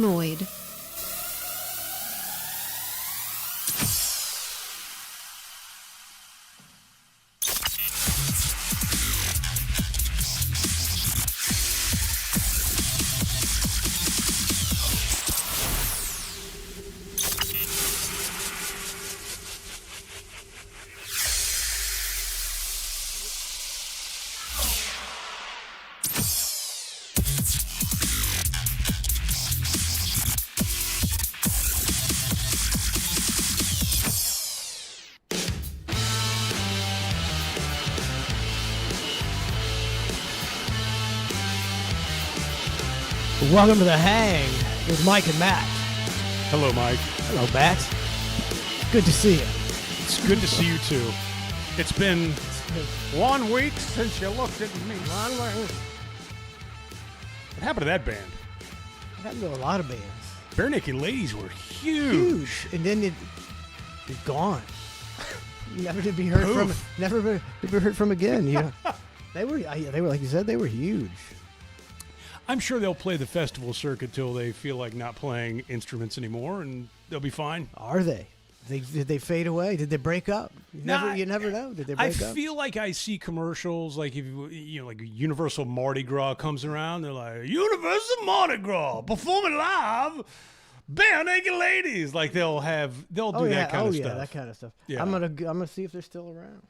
Noid. Welcome to The Hang with Mike and Matt. Hello, Mike. Hello, Matt. Good to see you. It's good to see you, too. It's been 1 week since you looked at me. What happened to that band? I got to know a lot of bands. Bare Naked Ladies were huge. And then it's gone. Never to be heard Poof. from. Never to be heard from again. You know, they were like you said, they were huge. I'm sure they'll play the festival circuit till they feel like not playing instruments anymore, and they'll be fine. Are they? Did they fade away? Did they break up? You never know. Did they I break up? feel like I see commercials like if like Universal Mardi Gras comes around, they're like Universal Mardi Gras performing live, Bare Naked Ladies. Like they'll do that kind of stuff. That kind of stuff. Yeah. I'm gonna see if they're still around.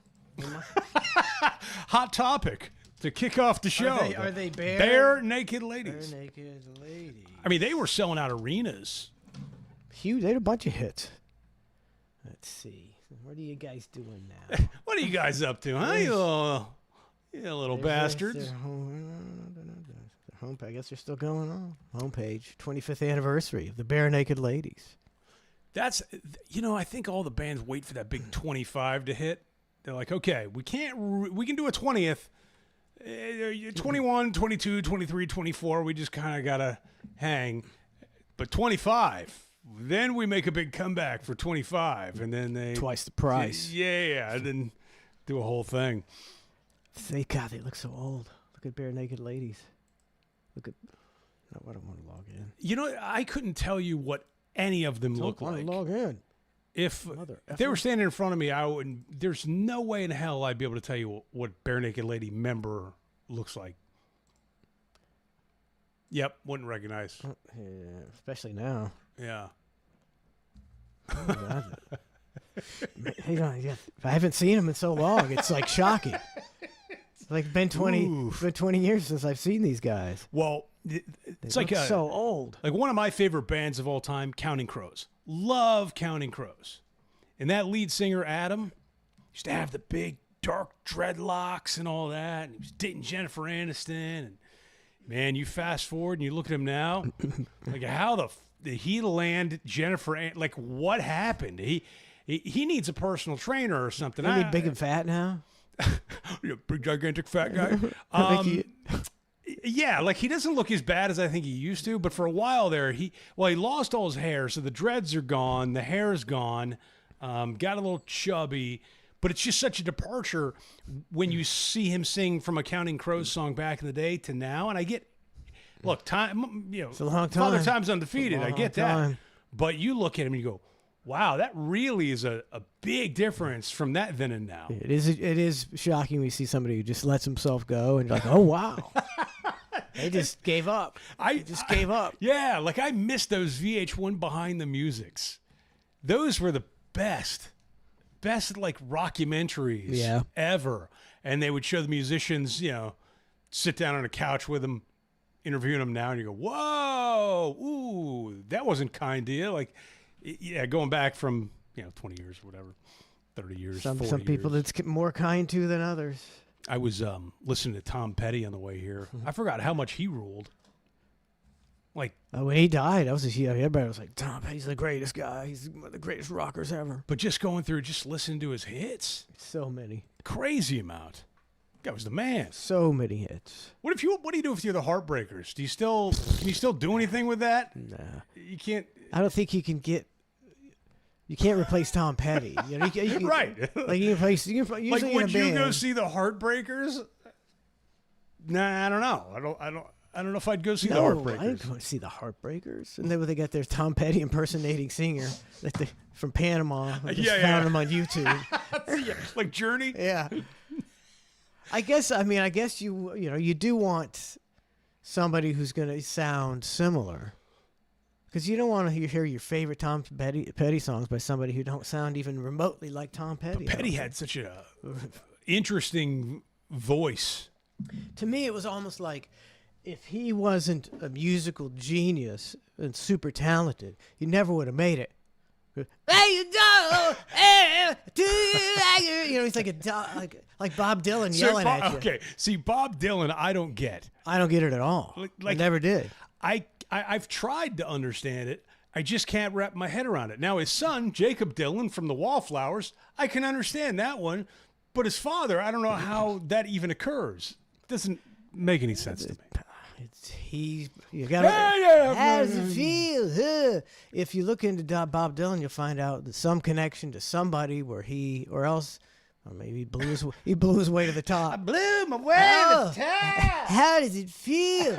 Hot topic to kick off the show. Are they Bare Naked Ladies? Bare Naked Ladies. I mean, they were selling out arenas. Huge. They had a bunch of hits. Let's see. What are you guys doing now? What are you guys up to, huh? You little bastards. Their homepage. I guess they're still going on. Homepage. 25th anniversary of the Bare Naked Ladies. That's, I think all the bands wait for that big 25 to hit. They're like, okay, we can do a 20th. 21, 22, 23, 24, we just kind of got to hang. But 25, then we make a big comeback for 25. And then they... Twice the price. Yeah, and then do a whole thing. God, they look so old. Look at Bare Naked Ladies. Look at... No, I don't want to log in. I couldn't tell you what any of them look like. Log in. If they were standing in front of me, I wouldn't. There's no way in hell I'd be able to tell you what Bare Naked Lady member looks like. Yep, wouldn't recognize. Yeah, especially now. Yeah. Hang on, I haven't seen him in so long. It's like shocking. It's like been 20 years since I've seen these guys. Well, it's like so old. Like one of my favorite bands of all time, Counting Crows. Love Counting Crows. And that lead singer, Adam, used to have the big dark dreadlocks and all that. And he was dating Jennifer Aniston. And man, you fast forward and you look at him now, like how did he land Jennifer? Like what happened? He needs a personal trainer or something. Is he big and fat now? Big gigantic fat guy. Yeah, like he doesn't look as bad as I think he used to, but for a while there, he lost all his hair, so the dreads are gone, the hair's gone, got a little chubby, but it's just such a departure when you see him sing from a Counting Crows song back in the day to now, and I get, look, time, it's a long time. Father Time's undefeated, I get that, time. but you look at him and you go, wow, that really is a big difference from that then and now. It is shocking when you see somebody who just lets himself go and you're like, oh, wow. They just gave up. Gave up. Yeah, like I miss those VH1 Behind the Musics. Those were the best like rockumentaries ever. And they would show the musicians, sit down on a couch with them, interviewing them now, and you go, whoa, ooh, that wasn't kind to you. Like, yeah, going back from 20 years or whatever, 30 years. Some 40 people years. it's more kind to than others. I was listening to Tom Petty on the way here. I forgot how much he ruled. Like, when he died, everybody was like, Tom Petty's the greatest guy. He's one of the greatest rockers ever. but just going through, just listening to his hits, So many. crazy amount. Guy was the man. So many hits. What do you do if you're the Heartbreakers? Can you still do anything with that? Nah. You can't. I don't think you can't replace Tom Petty. You can, Right. Like you can replace. You can usually Like, would in a you go band. see the Heartbreakers? Nah, I don't know. I don't know if I'd go see the No, I Heartbreakers. didn't want to see the Heartbreakers. And then they got their Tom Petty impersonating singer from Panama. I just found him on YouTube. Like Journey. Yeah. I guess you do want somebody who's going to sound similar. Because you don't want to hear your favorite Tom Petty songs by somebody who don't sound even remotely like Tom Petty. But Petty had such a interesting voice. To me, it was almost like if he wasn't a musical genius and super talented, he never would have made it. There you go, he's like Bob Dylan yelling at you. Okay, see, Bob Dylan, I don't get. I don't get it at all. I never did. I've tried to understand it. I just can't wrap my head around it. Now, his son, Jacob Dylan from the Wallflowers, I can understand that one. But his father, I don't know how that even occurs. It doesn't make any sense to me. You gotta. How does it feel? Huh? If you look into Bob Dylan, you'll find out that some connection to somebody or maybe he blew his way to the top. I blew my way to the top. How does it feel?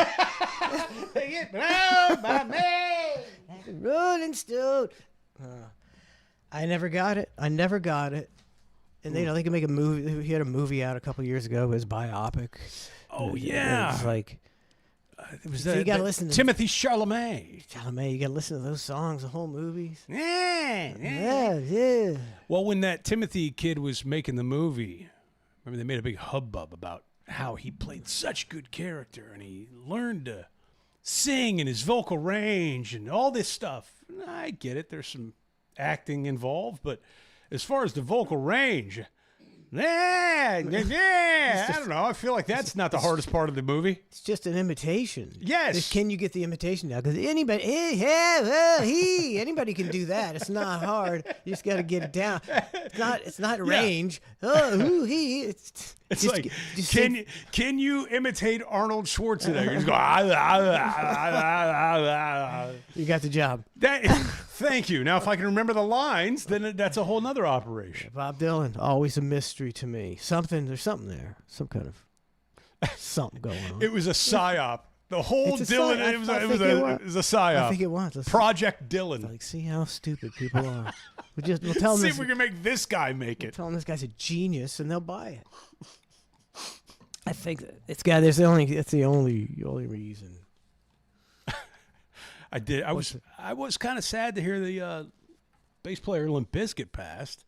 Get blown by me. Rolling Stone. I never got it. And they can make a movie. He had a movie out a couple years ago. His biopic. Oh yeah. It was like. It was you got to listen to Timothy Chalamet. You got to listen to those songs, the whole movies. Yeah. Well, when that Timothy kid was making the movie, remember they made a big hubbub about how he played such good character and he learned to sing and his vocal range and all this stuff. I get it. There's some acting involved, but as far as the vocal range, I don't know. I feel like that's not the hardest part of the movie. It's just an imitation. Yes. Can you get the imitation now? Because anybody can do that. It's not hard. You just got to get it down. It's not range. It's like, can you imitate Arnold Schwarzenegger? Just go, You got the job. Thank you. Now, if I can remember the lines, then that's a whole nother operation. Bob Dylan, always a mystery to me. There's something there. Some kind of something going on. It was a psyop. The whole Dylan, it was a psyop. I think it was. Project Dylan. Like, see how stupid people are. We'll tell them see if we can make this guy make it. Tell them this guy's a genius, and they'll buy it. I think it's the only reason. I was kind of sad to hear the bass player Limp Bizkit passed.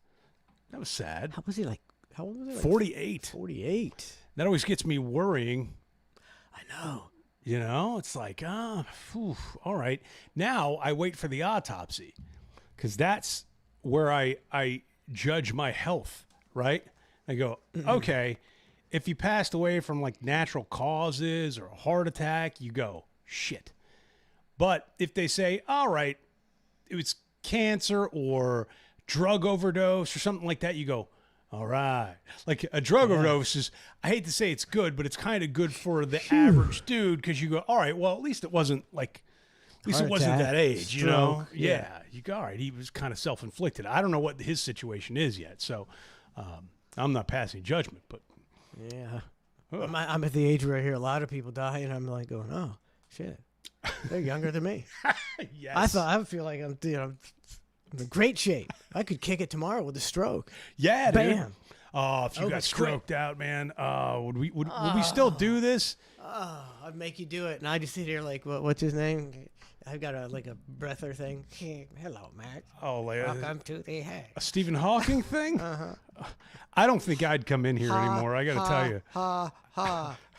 That was sad. How was he like? How old was he? Like 48. 48. That always gets me worrying. I know. You know, it's like, all right. Now I wait for the autopsy because that's where I judge my health, right? I go, okay, if you passed away from like natural causes or a heart attack, you go, shit. But if they say, all right, it was cancer or drug overdose or something like that, you go, all right. Like a drug overdose is, I hate to say it's good, but it's kind of good for the average dude because you go, all right, well, at least it wasn't that age, stroke, you know? Yeah. You go, all right, he was kind of self-inflicted. I don't know what his situation is yet, so I'm not passing judgment, but. Yeah. I'm at the age where I hear a lot of people die, and I'm like going, oh, shit. They're younger than me. Yes. I feel like I'm in great shape. I could kick it tomorrow with a stroke. Yeah, bam. Dude. Oh, if you got stroked out, man, would we still do this? I'd make you do it, and I just sit here like, what's his name? I've got a breather thing. Hey, hello, Max. Oh, welcome to the head. A Stephen Hawking thing? I don't think I'd come in here anymore. I got to tell you.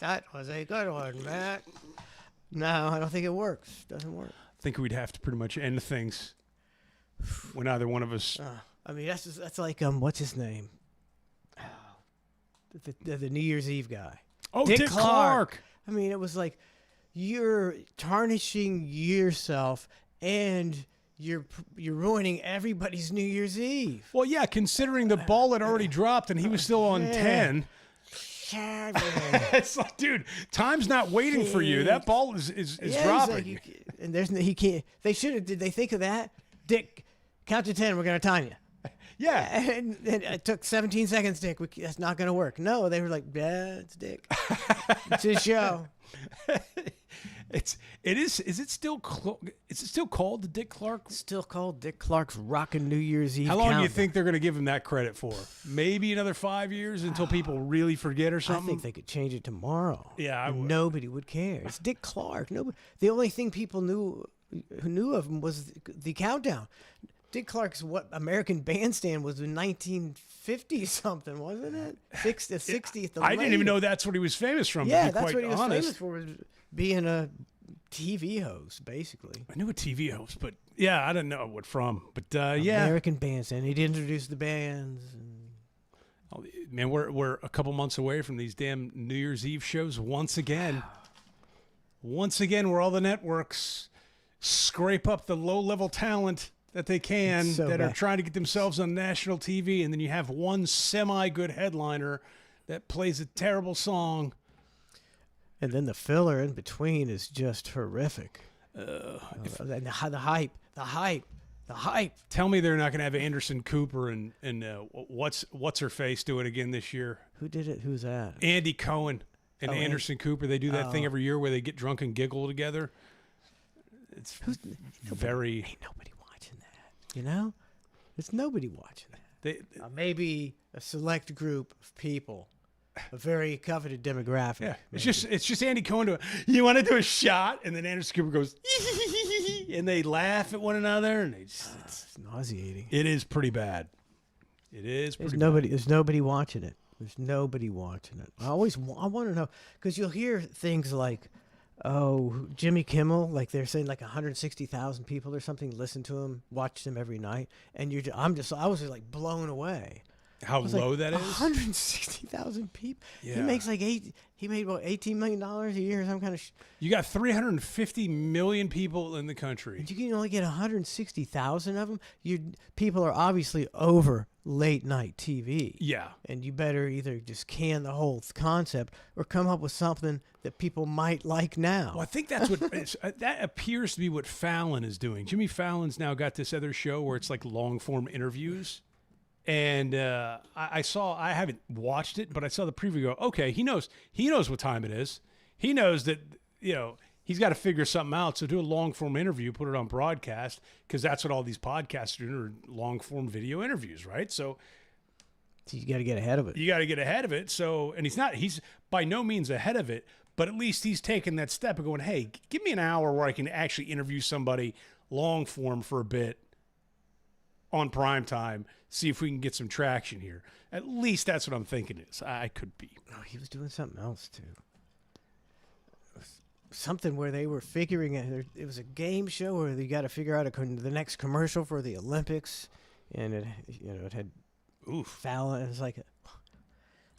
That was a good one, Matt. No, I don't think it works. Doesn't work. I think we'd have to pretty much end things when either one of us. I mean, that's like what's his name? The New Year's Eve guy. Oh, Dick Clark. I mean, it was like you're tarnishing yourself and you're ruining everybody's New Year's Eve. Well, yeah, considering the ball had already dropped and he was still on 10. It's like, dude, time's not waiting for you. That ball is dropping. Like, and he can't. They should have. Did they think of that? Dick, count to 10. We're gonna time you. Yeah. And it took 17 seconds, Dick. That's not gonna work. No, they were like, yeah, it's Dick. It's his show. Is it still called the Dick Clark? Still called Dick Clark's Rockin' New Year's Eve. How long do you Countdown. think they're going to give him that credit for? Maybe another 5 years until people really forget or I something? think they could change it tomorrow. Yeah, I would. Nobody would care. It's Dick Clark. Nobody. The only thing people who knew of him was the countdown. Dick Clark's American Bandstand was in 1950 something, wasn't it? 60th. I didn't even know that's what he was famous from. Yeah, to be that's quite what he was honest. famous for, was being a TV host, basically. I knew a TV host, but yeah, I didn't know what from. But yeah, American Bandstand. He'd introduce the bands. oh, man, we're a couple months away from these damn New Year's Eve shows once again. Once again, where all the networks scrape up the low-level talent that they can, It's so that are bad. trying to get themselves on national TV, and then you have one semi-good headliner that plays a terrible song. And then the filler in between is just horrific. And the hype. Tell me they're not going to have Anderson Cooper and what's her face do it again this year? Who did it? Who's that? Andy Cohen and Anderson Cooper. They do that thing every year where they get drunk and giggle together. It's very. Ain't nobody watching that. You know? There's nobody watching that. They, Maybe a select group of people, a very coveted demographic. yeah, maybe. it's just Andy Cohen doing. You want to do a shot, and then Anderson Cooper goes, and they laugh at one another, and It's nauseating. it is pretty bad. It is pretty There's nobody watching it. There's nobody watching it. I want to know, because you'll hear things like, oh, Jimmy Kimmel, like they're saying like 160,000 people or something listen to him, watch him every night, and I was just like blown away. bad. How low that is. 160,000 people. Yeah. He makes like he made what, $18 million a year or some kind of. You got 350 million people in the country. You can only get 160,000 of them. People are obviously over late night TV. Yeah. And you better either just can the whole concept or come up with something that people might like now. Well, I think that's what that appears to be what Fallon is doing. Jimmy Fallon's now got this other show where it's like long form interviews, and I haven't watched it, but I saw the preview. Go, okay, he knows what time it is. He knows that he's got to figure something out. So do a long form interview, put it on broadcast, because that's what all these podcasts do, are long form video interviews, right? So you got to get ahead of it. you got to get ahead of it. So, and he's by no means ahead of it, but at least he's taking that step and going, hey, give me an hour where I can actually interview somebody long form for a bit on prime time, see if we can get some traction here. At least that's what I'm thinking is. I could be. Oh, he was doing something else too. Something where they were figuring it. It was a game show where they got to figure out the next commercial for the Olympics, and it had Fallon. It was like,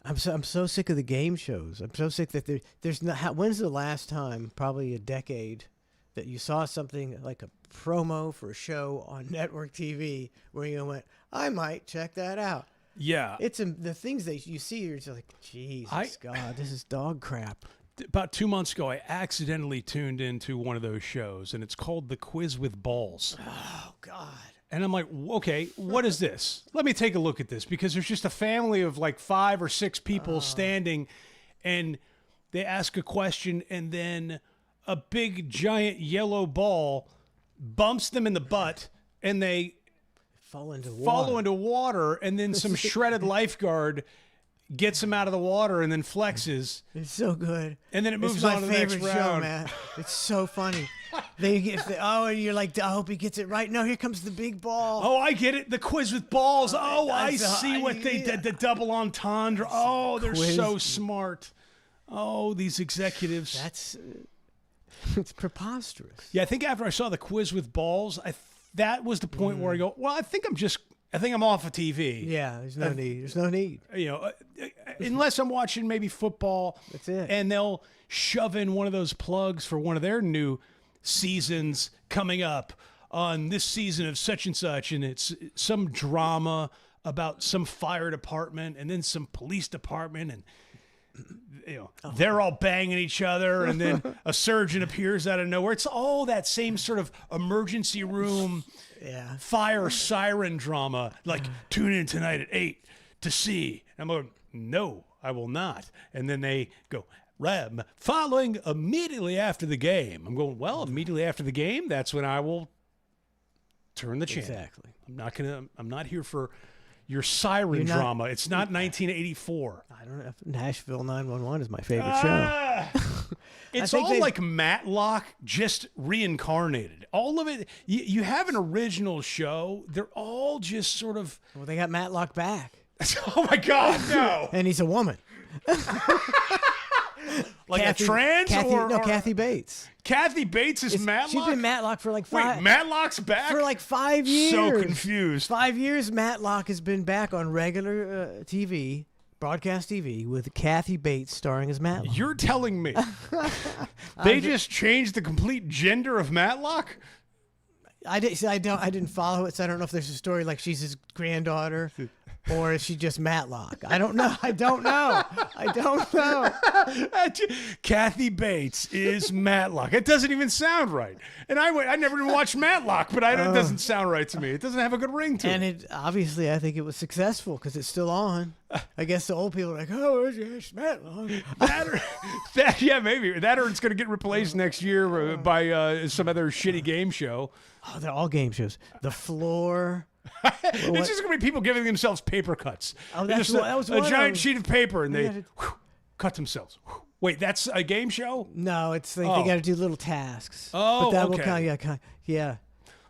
I'm so sick of the game shows. I'm so sick that there's not. When's the last time? Probably a decade. That you saw something like a promo for a show on network TV where you went, I might check that out. Yeah. It's the things that you see, you're just like, Jesus God, this is dog crap. About 2 months ago, I accidentally tuned into one of those shows, and it's called The Quiz with Balls. Oh, God. And I'm like, okay, what is this? Let me take a look at this, because there's just a family of like 5 or 6 people standing, and they ask a question, and then a big giant yellow ball bumps them in the butt, and they fall into water, and then some shredded lifeguard gets them out of the water and then flexes. It's so good. And then it moves it's my on to the next favorite show, round. man. It's so funny. And you're like, I hope he gets it right. No, here comes the big ball. Oh, I get it. The quiz with balls. Oh, I see what they yeah. did. The double entendre. Oh, they're Quiz. so smart. Oh, these executives. It's preposterous. Yeah, I think after I saw the quiz with balls, that was the point where I go, well, I think I'm off of TV. Yeah, there's no need. There's no need. Unless I'm watching maybe football. That's it. And they'll shove in one of those plugs for one of their new seasons coming up on this season of such and such, and it's some drama about some fire department and then some police department, and they're all banging each other, and then a surgeon appears out of nowhere. It's all that same sort of emergency room fire siren drama, like tune in tonight at 8 to see. And I'm going, no, I will not. And then they go, following immediately after the game. I'm going, well, immediately after the game, that's when I will turn the channel. Exactly. I'm not here for your siren drama. It's not 1984. I don't know. Nashville 911 is my favorite show. It's all like Matlock, just reincarnated. All of it. You have an original show. They're all just sort of. Well, they got Matlock back. Oh my God, no! And he's a woman. Like Kathy, a trans or Kathy Bates. Kathy Bates is Matlock? She's been Matlock for like 5. Wait, Matlock's back? For like 5 years. So confused. 5 years Matlock has been back on regular TV, broadcast TV, with Kathy Bates starring as Matlock. You're telling me they just changed the complete gender of Matlock? I didn't follow it, so I don't know if there's a story like she's his granddaughter. Or is she just Matlock? I don't know. I don't know. Kathy Bates is Matlock. It doesn't even sound right. And I never even watched Matlock, but it doesn't sound right to me. It doesn't have a good ring to it. And it obviously, I think it was successful because it's still on. I guess the old people are like, oh, it's Matlock. Yeah, maybe. That or it's going to get replaced next year by some other shitty game show. Oh, they're all game shows. The Floor. It's just going to be people giving themselves paper cuts. Oh, that was a giant sheet of paper, and they cut themselves. Wait, that's a game show? No, it's like they got to do little tasks. Oh, but that okay. will count. Yeah.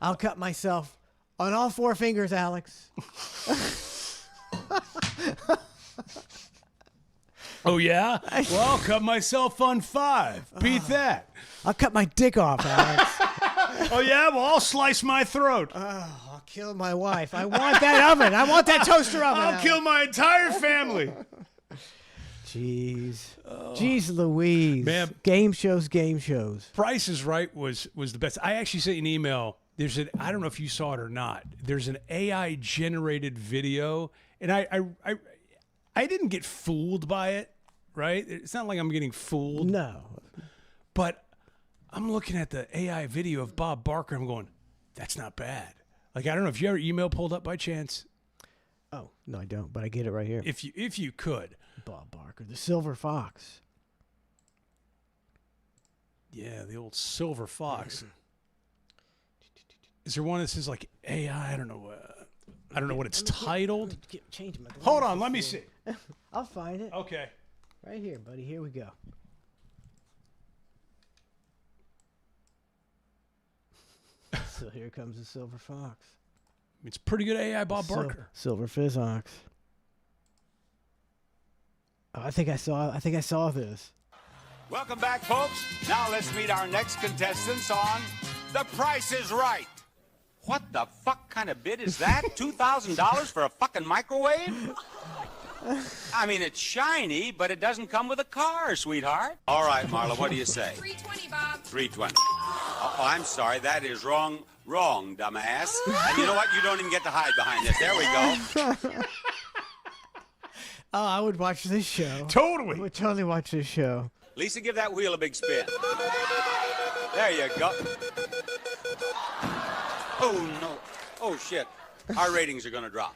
I'll cut myself on all 4 fingers, Alex. Oh, yeah? Well, I'll cut myself on 5. Beat that. I'll cut my dick off, Alex. Oh, yeah? Well, I'll slice my throat. I'll kill my wife. I want that oven. I want that toaster oven. I'll kill my entire family. Jeez. Jeez Louise. Man. Game shows. Price is Right was the best. I actually sent you an email. I don't know if you saw it or not. There's an AI-generated video, and I didn't get fooled by it, right? It's not like I'm getting fooled. No. But I'm looking at the AI video of Bob Barker. I'm going, that's not bad. Like, I don't know if you have your email pulled up by chance. Oh, no, I don't, but I get it right here. If you could. Bob Barker, the Silver Fox. Yeah, the old Silver Fox. Is there one that says like AI? I don't know. I don't know what it's titled. Hold on, let me see. I'll find it. Okay. Right here, buddy. Here we go. So here comes the Silver Fox. It's pretty good AI, Bob Barker. Silver Fizzox. Oh, I think I saw this. Welcome back, folks. Now let's meet our next contestants on The Price is Right. What the fuck kind of bid is that? $2,000 for a fucking microwave? I mean, it's shiny, but it doesn't come with a car, sweetheart. All right, Marla, what do you say? $320, Bob. $320. Oh, I'm sorry, that is wrong, dumbass. And you know what? You don't even get to hide behind this. There we go. Oh, I would watch this show. Totally. I would totally watch this show. Lisa, give that wheel a big spin. There you go. Oh, no. Oh, shit. Our ratings are going to drop.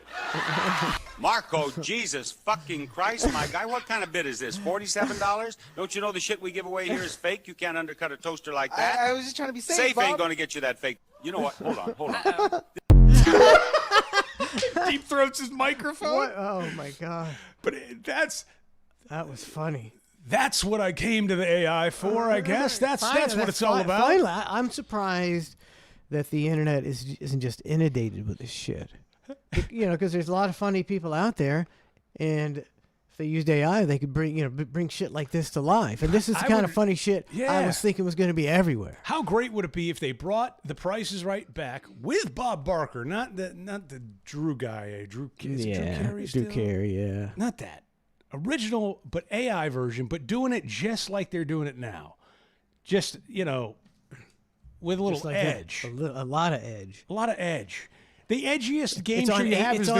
Marco, Jesus fucking Christ, my guy, what kind of bid is this? $47? Don't you know the shit we give away here is fake? You can't undercut a toaster like that. I was just trying to be safe, Safe Bob. ain't going to get you that fake. You know what? Hold on. Deep throats his microphone. What? Oh, my God. But that was funny. That's what I came to the AI for, I guess. That's what it's all about. Finally, I'm surprised that the internet isn't just inundated with this shit. You know, because there's a lot of funny people out there, and if they used AI, they could bring shit like this to life. And this is the kind of funny shit I was thinking was going to be everywhere. How great would it be if they brought The Price is Right back with Bob Barker, not the Drew guy, Drew Carey still? Drew Carey, yeah. Not that. Original, but AI version, but doing it just like they're doing it now. Just, with a little edge. A lot of edge. A lot of edge. The edgiest game show you have it's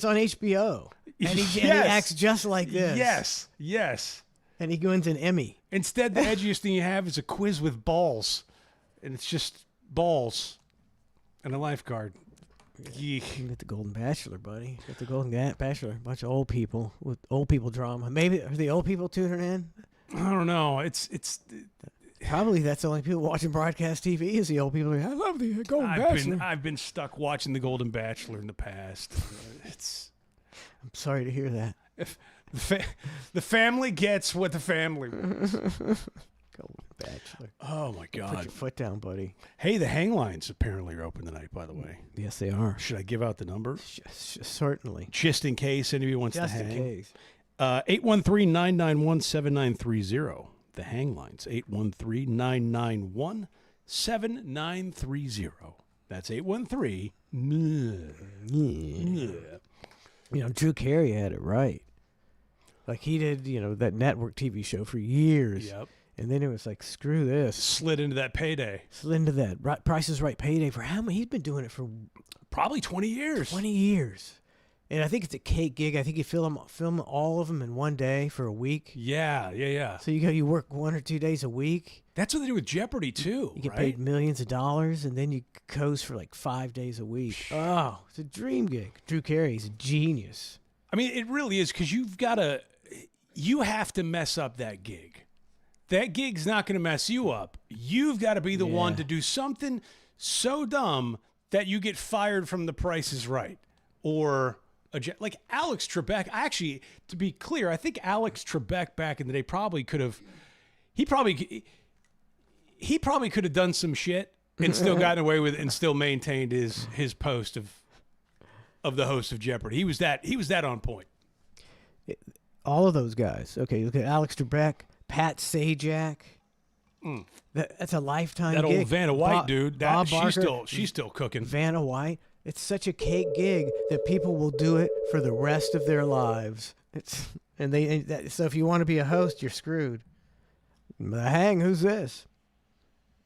on HBO. And he acts just like this. Yes. And he wins an Emmy. Instead, the edgiest thing you have is a quiz with balls. And it's just balls and a lifeguard. You get the Golden Bachelor, buddy. Get the Golden Bachelor. A bunch of old people with old people drama. Maybe are the old people tuning in? I don't know. It's Probably that's the only people watching broadcast TV is the old people. I love the Golden Bachelor. I've been stuck watching the Golden Bachelor in the past. I'm sorry to hear that. If the family gets what the family wants. Golden Bachelor. Oh my Put God! your foot down, buddy. Hey, the hang lines apparently are open tonight. By the way, Yes, they are. should I give out the number Certainly. just in case anybody wants Just to in hang? case. 813-991-7930. The hang lines, 813-991-7930. That's 813. Drew Carey had it right. Like he did, that network TV show for years. Yep. And then it was like, screw this. Slid into that payday. Slid into that Price is Right payday for how many? He's been doing it for Probably 20 years. 20 years. And I think it's a cake gig. I think you film all of them in one day for a week. Yeah. So you work 1 or 2 days a week. That's what they do with Jeopardy, too. You get right? paid millions of dollars, and then you coast for like 5 days a week. Oh, it's a dream gig. Drew Carey's a genius. I mean, it really is, because you have to mess up that gig. That gig's not going to mess you up. You've got to be the one to do something so dumb that you get fired from The Price is Right. Or like Alex Trebek. Actually, to be clear, I think Alex Trebek back in the day probably could have. He probably could have done some shit and still gotten away with it and still maintained his post of the host of Jeopardy. He was that on point. All of those guys. Okay, look at Alex Trebek, Pat Sajak. That's a lifetime That gig. old Vanna White dude. Bob Barker, She's still cooking. Vanna White. It's such a cake gig that people will do it for the rest of their lives. So if you want to be a host, you're screwed. The hang, who's this?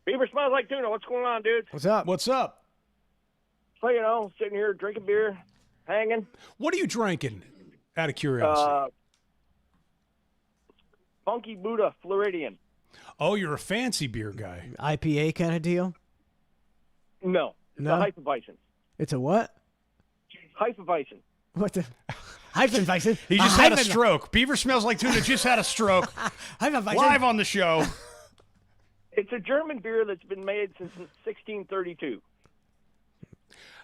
Beaver smells like tuna. What's going on, dudes? What's up? What's up? So, sitting here drinking beer, hanging. What are you drinking? Out of curiosity. Funky Buddha Floridian. Oh, you're a fancy beer guy. IPA kind of deal? No. It's a Hefeweizen. It's a what? Hefeweizen. What the? Hefeweizen. He just had a stroke. Beaver smells like tuna just had a stroke. Hefeweizen. Live on the show. It's a German beer that's been made since 1632.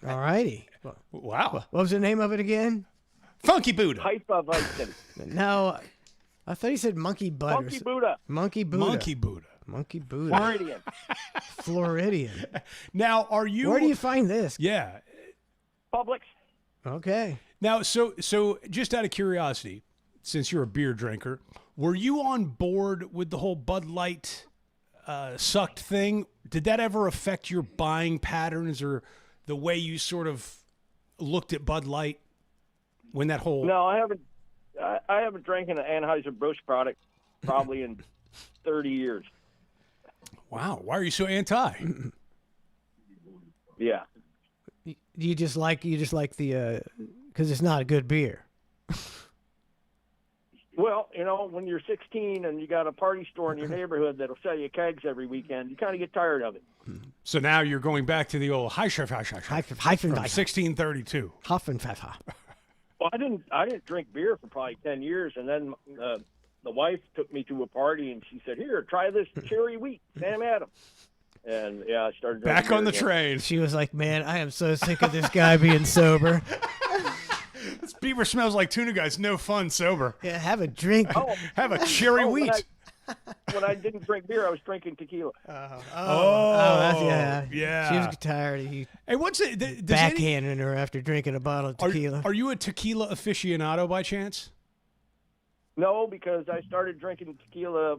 All righty. Wow. What was the name of it again? Funky Buddha. Hefeweizen. No, I thought he said monkey butter. Funky Buddha. Monkey Buddha. Monkey Buddha. Monkey Buddha. Floridian. Floridian. Now, are you? Where do you find this? Yeah. Publix. Okay. Now, so just out of curiosity, since you're a beer drinker, were you on board with the whole Bud Light sucked thing? Did that ever affect your buying patterns or the way you sort of looked at Bud Light when that whole? No, I haven't. I haven't drank an Anheuser-Busch product probably in 30 years. Wow. Why are you so anti? Yeah. You just like the because it's not a good beer. Well, when you're 16 and you got a party store in your neighborhood that'll sell you kegs every weekend, you kind of get tired of it. So now you're going back to the old Hefeweizen. 1632. Hefeweizen. Well, I didn't drink beer for probably 10 years, and then the wife took me to a party, and she said, "Here, try this cherry wheat, Sam Adams." And yeah, I started drinking Back on the beer train. She was like, "Man, I am so sick of this guy being sober." This beaver smells like tuna, guys. No fun sober. Yeah, have a drink. Have a cherry wheat. When I didn't drink beer, I was drinking tequila. That's, yeah. She was tired of you Hey, what's it? backhanding her after drinking a bottle of tequila. Are you a tequila aficionado by chance? No, because I started drinking tequila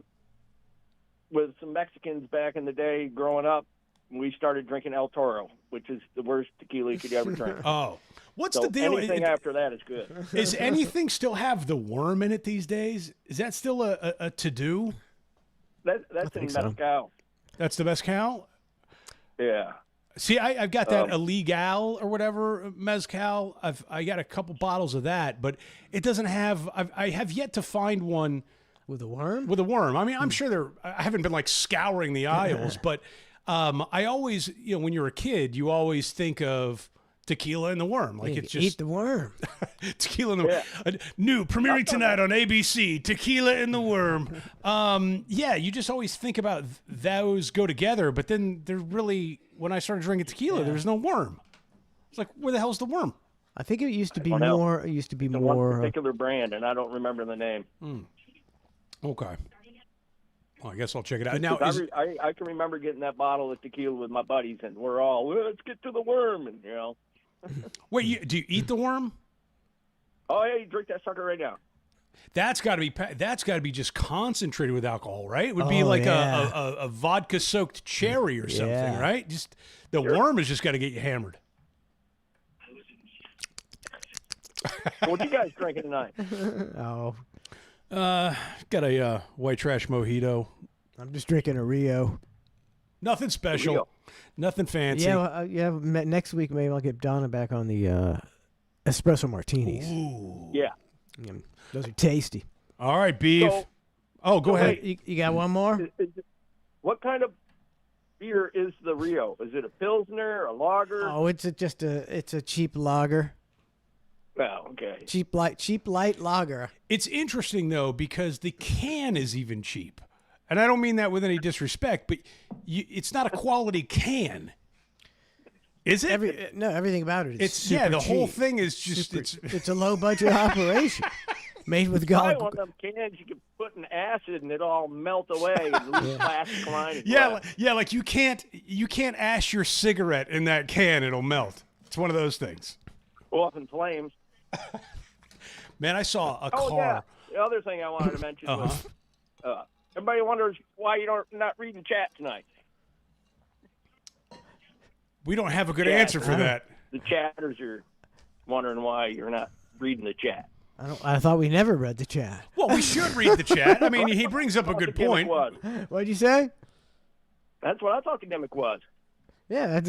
with some Mexicans back in the day growing up. We started drinking El Toro, which is the worst tequila you could ever drink. Oh. What's So the deal? anything after that is good. Is anything still have the worm in it these days? Is that still a to-do? That's in Mezcal. That's the best cow? Yeah. See, I've got that Illegal or whatever mezcal. I got a couple bottles of that, but it doesn't have. I have yet to find one With a worm? with a worm. I mean, I'm sure I haven't been like scouring the aisles, but I always, when you're a kid, you always think of Tequila and the Worm. Like, You it's just eat the worm. Tequila and the Worm. New, premiering tonight on ABC, Tequila and the Worm. Yeah, you just always think about those go together, but then there really, when I started drinking tequila, there's no worm. It's like, where the hell's the worm? I think it used to be don't know. more. It used to be The one more. particular brand, and I don't remember the name. Okay. Well, I guess I'll check it out. Now, 'Cause I can remember getting that bottle of tequila with my buddies, and we're all, let's get to the worm, and wait, do you eat the worm? oh yeah, you drink that sucker right now. That's got to be just concentrated with alcohol, right? It would be Oh, like yeah. a vodka soaked cherry or something, Yeah. right? Just the worm has just got to get you hammered. What you guys drinking tonight? Oh, Got a white trash mojito. I'm just drinking a Rio. Nothing special. Rio. Nothing fancy. Yeah, next week maybe I'll get Donna back on the espresso martinis. Ooh. Yeah. Those are tasty. All right, beef. So- Go ahead. You got one more? What kind of beer is the Rio? Is it a Pilsner, a lager? Oh, it's a cheap lager. Oh, okay. Cheap light lager. It's interesting though because the can is even cheap, and I don't mean that with any disrespect, but it's not a quality can, is it? Everything about it. it's super the whole cheap. thing is just It's a low budget operation, made with Buy God. one of them cans you can put in acid and it all melt away and lose plastic lining. like you can't ash your cigarette in that can; it'll melt. It's one of those things. Go up in flames. Man, I saw a Oh, car. yeah. The other thing I wanted to mention was everybody wonders why you're not reading chat tonight. We don't have a good Yeah. answer for that. The chatters are wondering why you're not reading the chat. I thought we never read the chat. Well, we should read the chat. I mean, he brings up a good The gimmick point. was. What'd you say? That's what I thought the gimmick was. Yeah,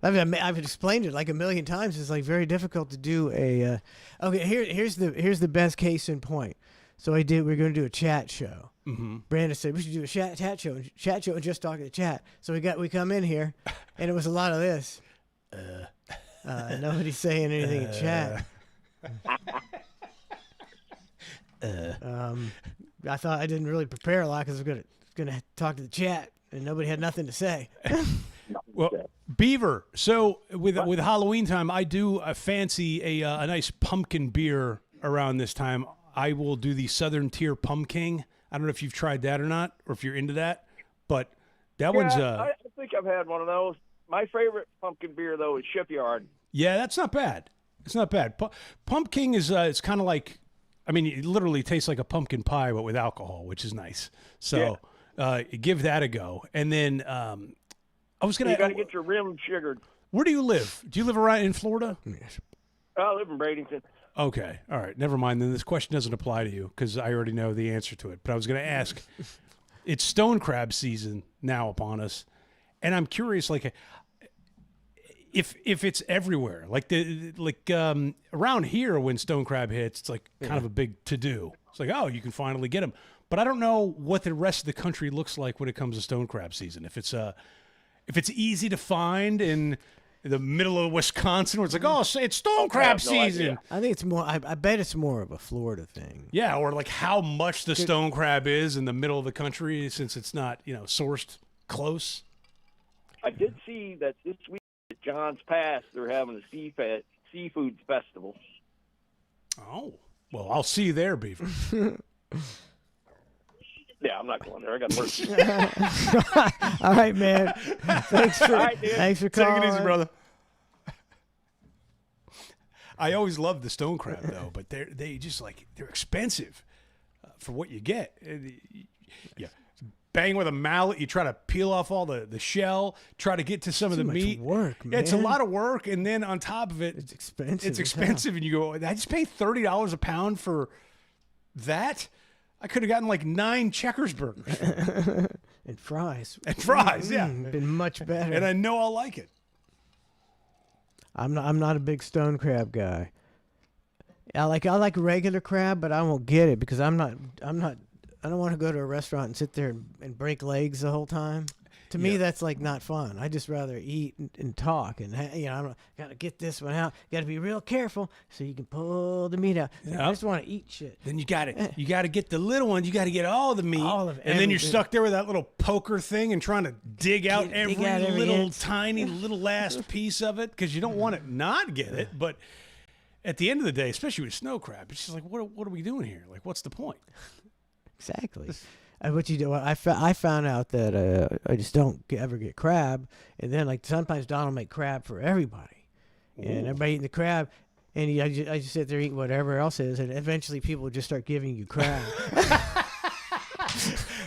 I've explained it like a million times. It's like very difficult to do a. Okay, here's the best case in point. So we're going to do a chat show. Mm-hmm. Brandon said we should do a chat show. Chat show and just talking to chat. So we come in here, and it was a lot of this. Nobody's saying anything in chat. I thought I didn't really prepare a lot because I was gonna talk to the chat, and nobody had nothing to say. Well, Beaver. So with Halloween time, I do fancy a nice pumpkin beer around this time. I will do the Southern Tier Pumpkin. I don't know if you've tried that or not, or if you're into that, but that one's I think I've had one of those. My favorite pumpkin beer though is Shipyard. yeah, that's not bad. It's not bad. Pumpkin is it's kind of like, I mean, it literally tastes like a pumpkin pie, but with alcohol, which is nice. So give that a go. And then I was gonna. You got to get your rim sugared. Where do you live? Do you live around in Florida? Yes. I live in Bradenton. Okay. All right. Never mind. Then this question doesn't apply to you because I already know the answer to it. But I was going to ask, it's stone crab season now upon us. And I'm curious, like, if it's everywhere, around here when stone crab hits, it's like kind of a big to-do. It's like, oh, you can finally get them. But I don't know what the rest of the country looks like when it comes to stone crab season. If it's easy to find in the middle of Wisconsin, where it's like, oh, it's stone crab season. I think it's more. I bet it's more of a Florida thing. Yeah, or like how much the stone crab is in the middle of the country since it's not, sourced close. I did see that this week at John's Pass they're having a seafood festival. Oh, well, I'll see you there, Beaver. Yeah, I'm not going there. I got work. All right, man. Thanks for Take calling. it easy, brother. I always love the stone crab though, but they're expensive for what you get. Yeah, bang with a mallet. You try to peel off all the shell. Try to get to some of the much meat. work, Yeah, it's a man. lot of work, and then on top of it, It's expensive. It's as hell. expensive, and you go, I just paid $30 a pound for that. I could have gotten like 9 Checkers burgers And fries. and fries. Yeah, Been much better. and I know I'll like it. I'm not a big stone crab guy. I like regular crab, but I won't get it because I don't want to go to a restaurant and sit there and break legs the whole time. To me, that's like not fun. I just rather eat and talk, and I gotta get this one out. Got to be real careful so you can pull the meat out. Yep. I just want to eat shit. Then you got to get the little ones. You got to get all the meat, All of it, and then you're everything. stuck there with that little poker thing and trying to dig out every little inch. tiny little last piece of it because you don't want to not get it. But at the end of the day, especially with snow crab, it's just like, what are we doing here? Like, what's the point? Exactly. What you do? I found out that I just don't ever get crab, and then like sometimes Don will make crab for everybody, and everybody eating the crab, and I just sit there eating whatever else is, and eventually people will just start giving you crab.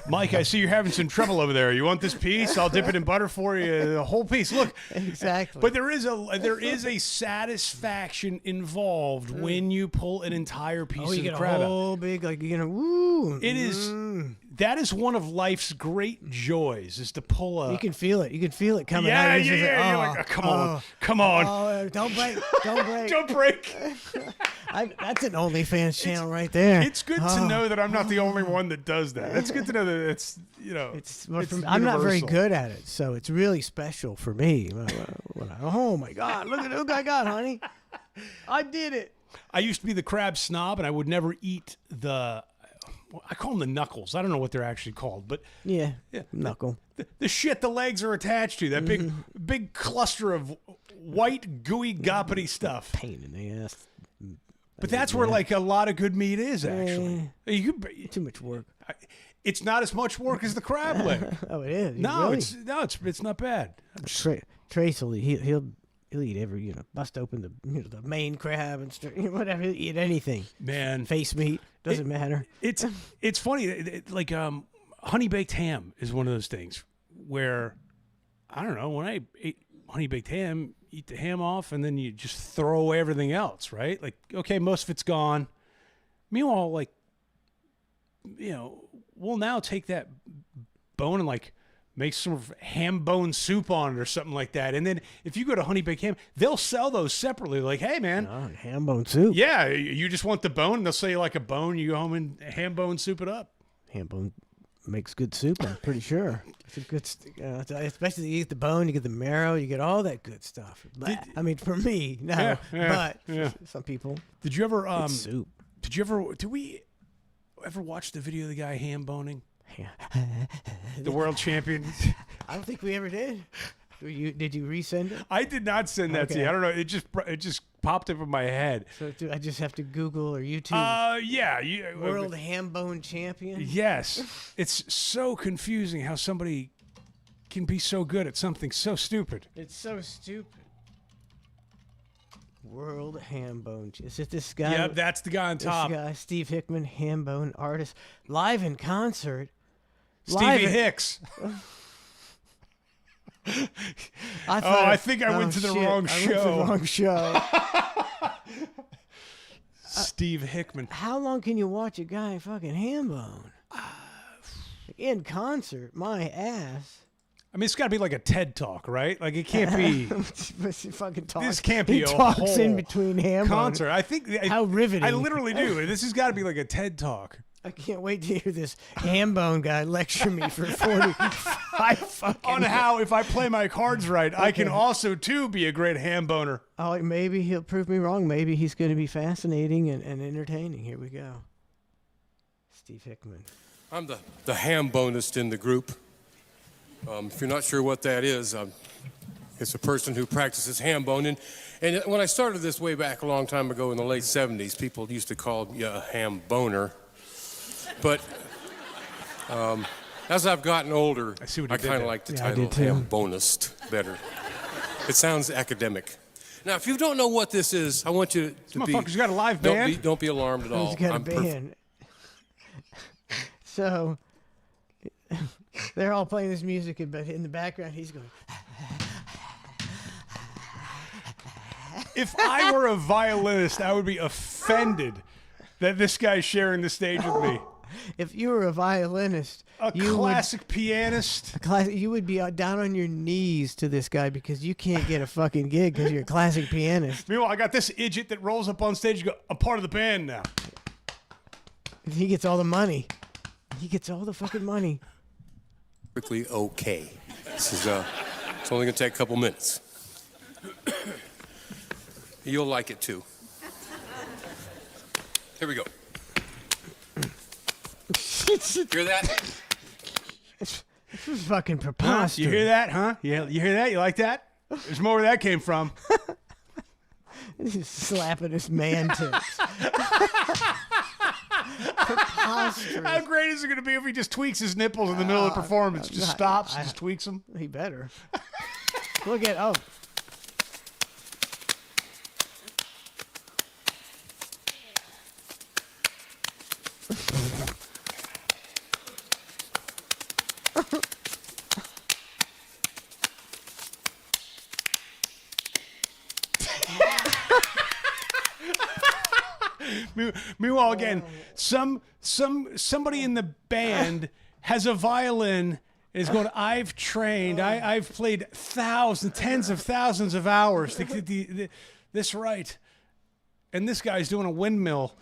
Mike, I see you're having some trouble over there. You want this piece? I'll dip it in butter for you. The whole piece. Look. Exactly. But there is a satisfaction involved when you pull an entire piece you of the get crab a out. whole big woo. It is. That is one of life's great joys, is to pull a. You can feel it. You can feel it coming yeah, out. yeah, yeah. You're like, oh, come on. Oh, don't break. Don't break. Don't break. That's an OnlyFans channel right there. It's good to know that I'm not the only one that does that. It's good to know that it's I'm not very universal. good at it, so it's really special for me. Oh my God! Look what I got, honey! I did it. I used to be the crab snob, and I would never eat I call them the knuckles. I don't know what they're actually called, but Yeah, knuckle. the shit the legs are attached to, that big cluster of white, gooey, goppity stuff. Pain in the ass. But that's where like a lot of good meat is, actually. Too much work. It's not as much work as the crab leg. Oh, it is. No, Really? it's not bad. Trace will he'll eat every bust open the main crab and whatever. He'll eat anything. Man, Face meat doesn't matter. It's funny. Like honey baked ham is one of those things where I don't know, when I ate honey baked ham, eat the ham off and then you just throw away everything else, right? Like, okay, most of it's gone. Meanwhile, like, we'll now take that bone and like make some ham bone soup on it or something like that. And then if you go to Honey Baked Ham, they'll sell those separately. Like, hey, man. Oh, ham bone soup. Yeah, you just want the bone. They'll sell you like a bone. You go home and ham bone soup it up. Ham bone makes good soup, I'm pretty sure. It's a good, especially you get the bone, you get the marrow, you get all that good stuff. I mean, for me, no, but for some people, Did you ever it's soup. Did we ever watch the video of the guy ham boning? The world champion. I don't think we ever did. Did you resend it? I did not send that to you. I don't know. It just popped up in my head. So I just have to Google or YouTube. Yeah. World ham bone champion. Yes. It's so confusing how somebody can be so good at something so stupid. It's so stupid. World ham bone. Is it this guy? Yep, that's the guy on top. This guy, Steve Hickman, ham bone artist, live in concert. Stevie Hicks. I think I went to the wrong show. I went to the wrong show. Steve Hickman. How long can you watch a guy fucking ham bone? In concert, my ass. I mean, it's got to be like a TED Talk, right? Like, it can't be. Fucking talk. This can't be he a talks whole in between ham concert. I think. How riveting. I literally do. This has got to be like a TED Talk. I can't wait to hear this ham bone guy lecture me for 45 fucking On how, if I play my cards right, I can also, too, be a great ham boner. Oh, maybe he'll prove me wrong. Maybe he's going to be fascinating and entertaining. Here we go. Steve Hickman. I'm the ham bonist in the group. If you're not sure what that is, it's a person who practices ham boning. And when I started this way back a long time ago in the late 70s, people used to call me a ham boner. But as I've gotten older, I kind of like the title ham bonist better. It sounds academic. Now, if you don't know what this is, I want you to be... Motherfucker's got a live band? Don't be alarmed at all. He's got a band. So, they're all playing this music, but in the background, he's going... If I were a violinist, I would be offended that this guy's sharing the stage with me. If you were a violinist, classic pianist, you would be down on your knees to this guy because you can't get a fucking gig because you're a classic pianist. Meanwhile, I got this idiot that rolls up on stage and goes, I'm part of the band now. He gets all the money. He gets all the fucking money. Perfectly okay. This is, it's only going to take a couple minutes. You'll like it too. Here we go. Hear that? This is fucking preposterous. You hear that, huh? You hear that? You like that? There's more where that came from. He's slapping his man tips. Preposterous. How great is it going to be if he just tweaks his nipples in the middle of the performance? Just stops, just tweaks them. He better. Look at, oh. Meanwhile, again, somebody in the band has a violin and is going, I've trained, I've played tens of thousands of hours to get this right. And this guy's doing a windmill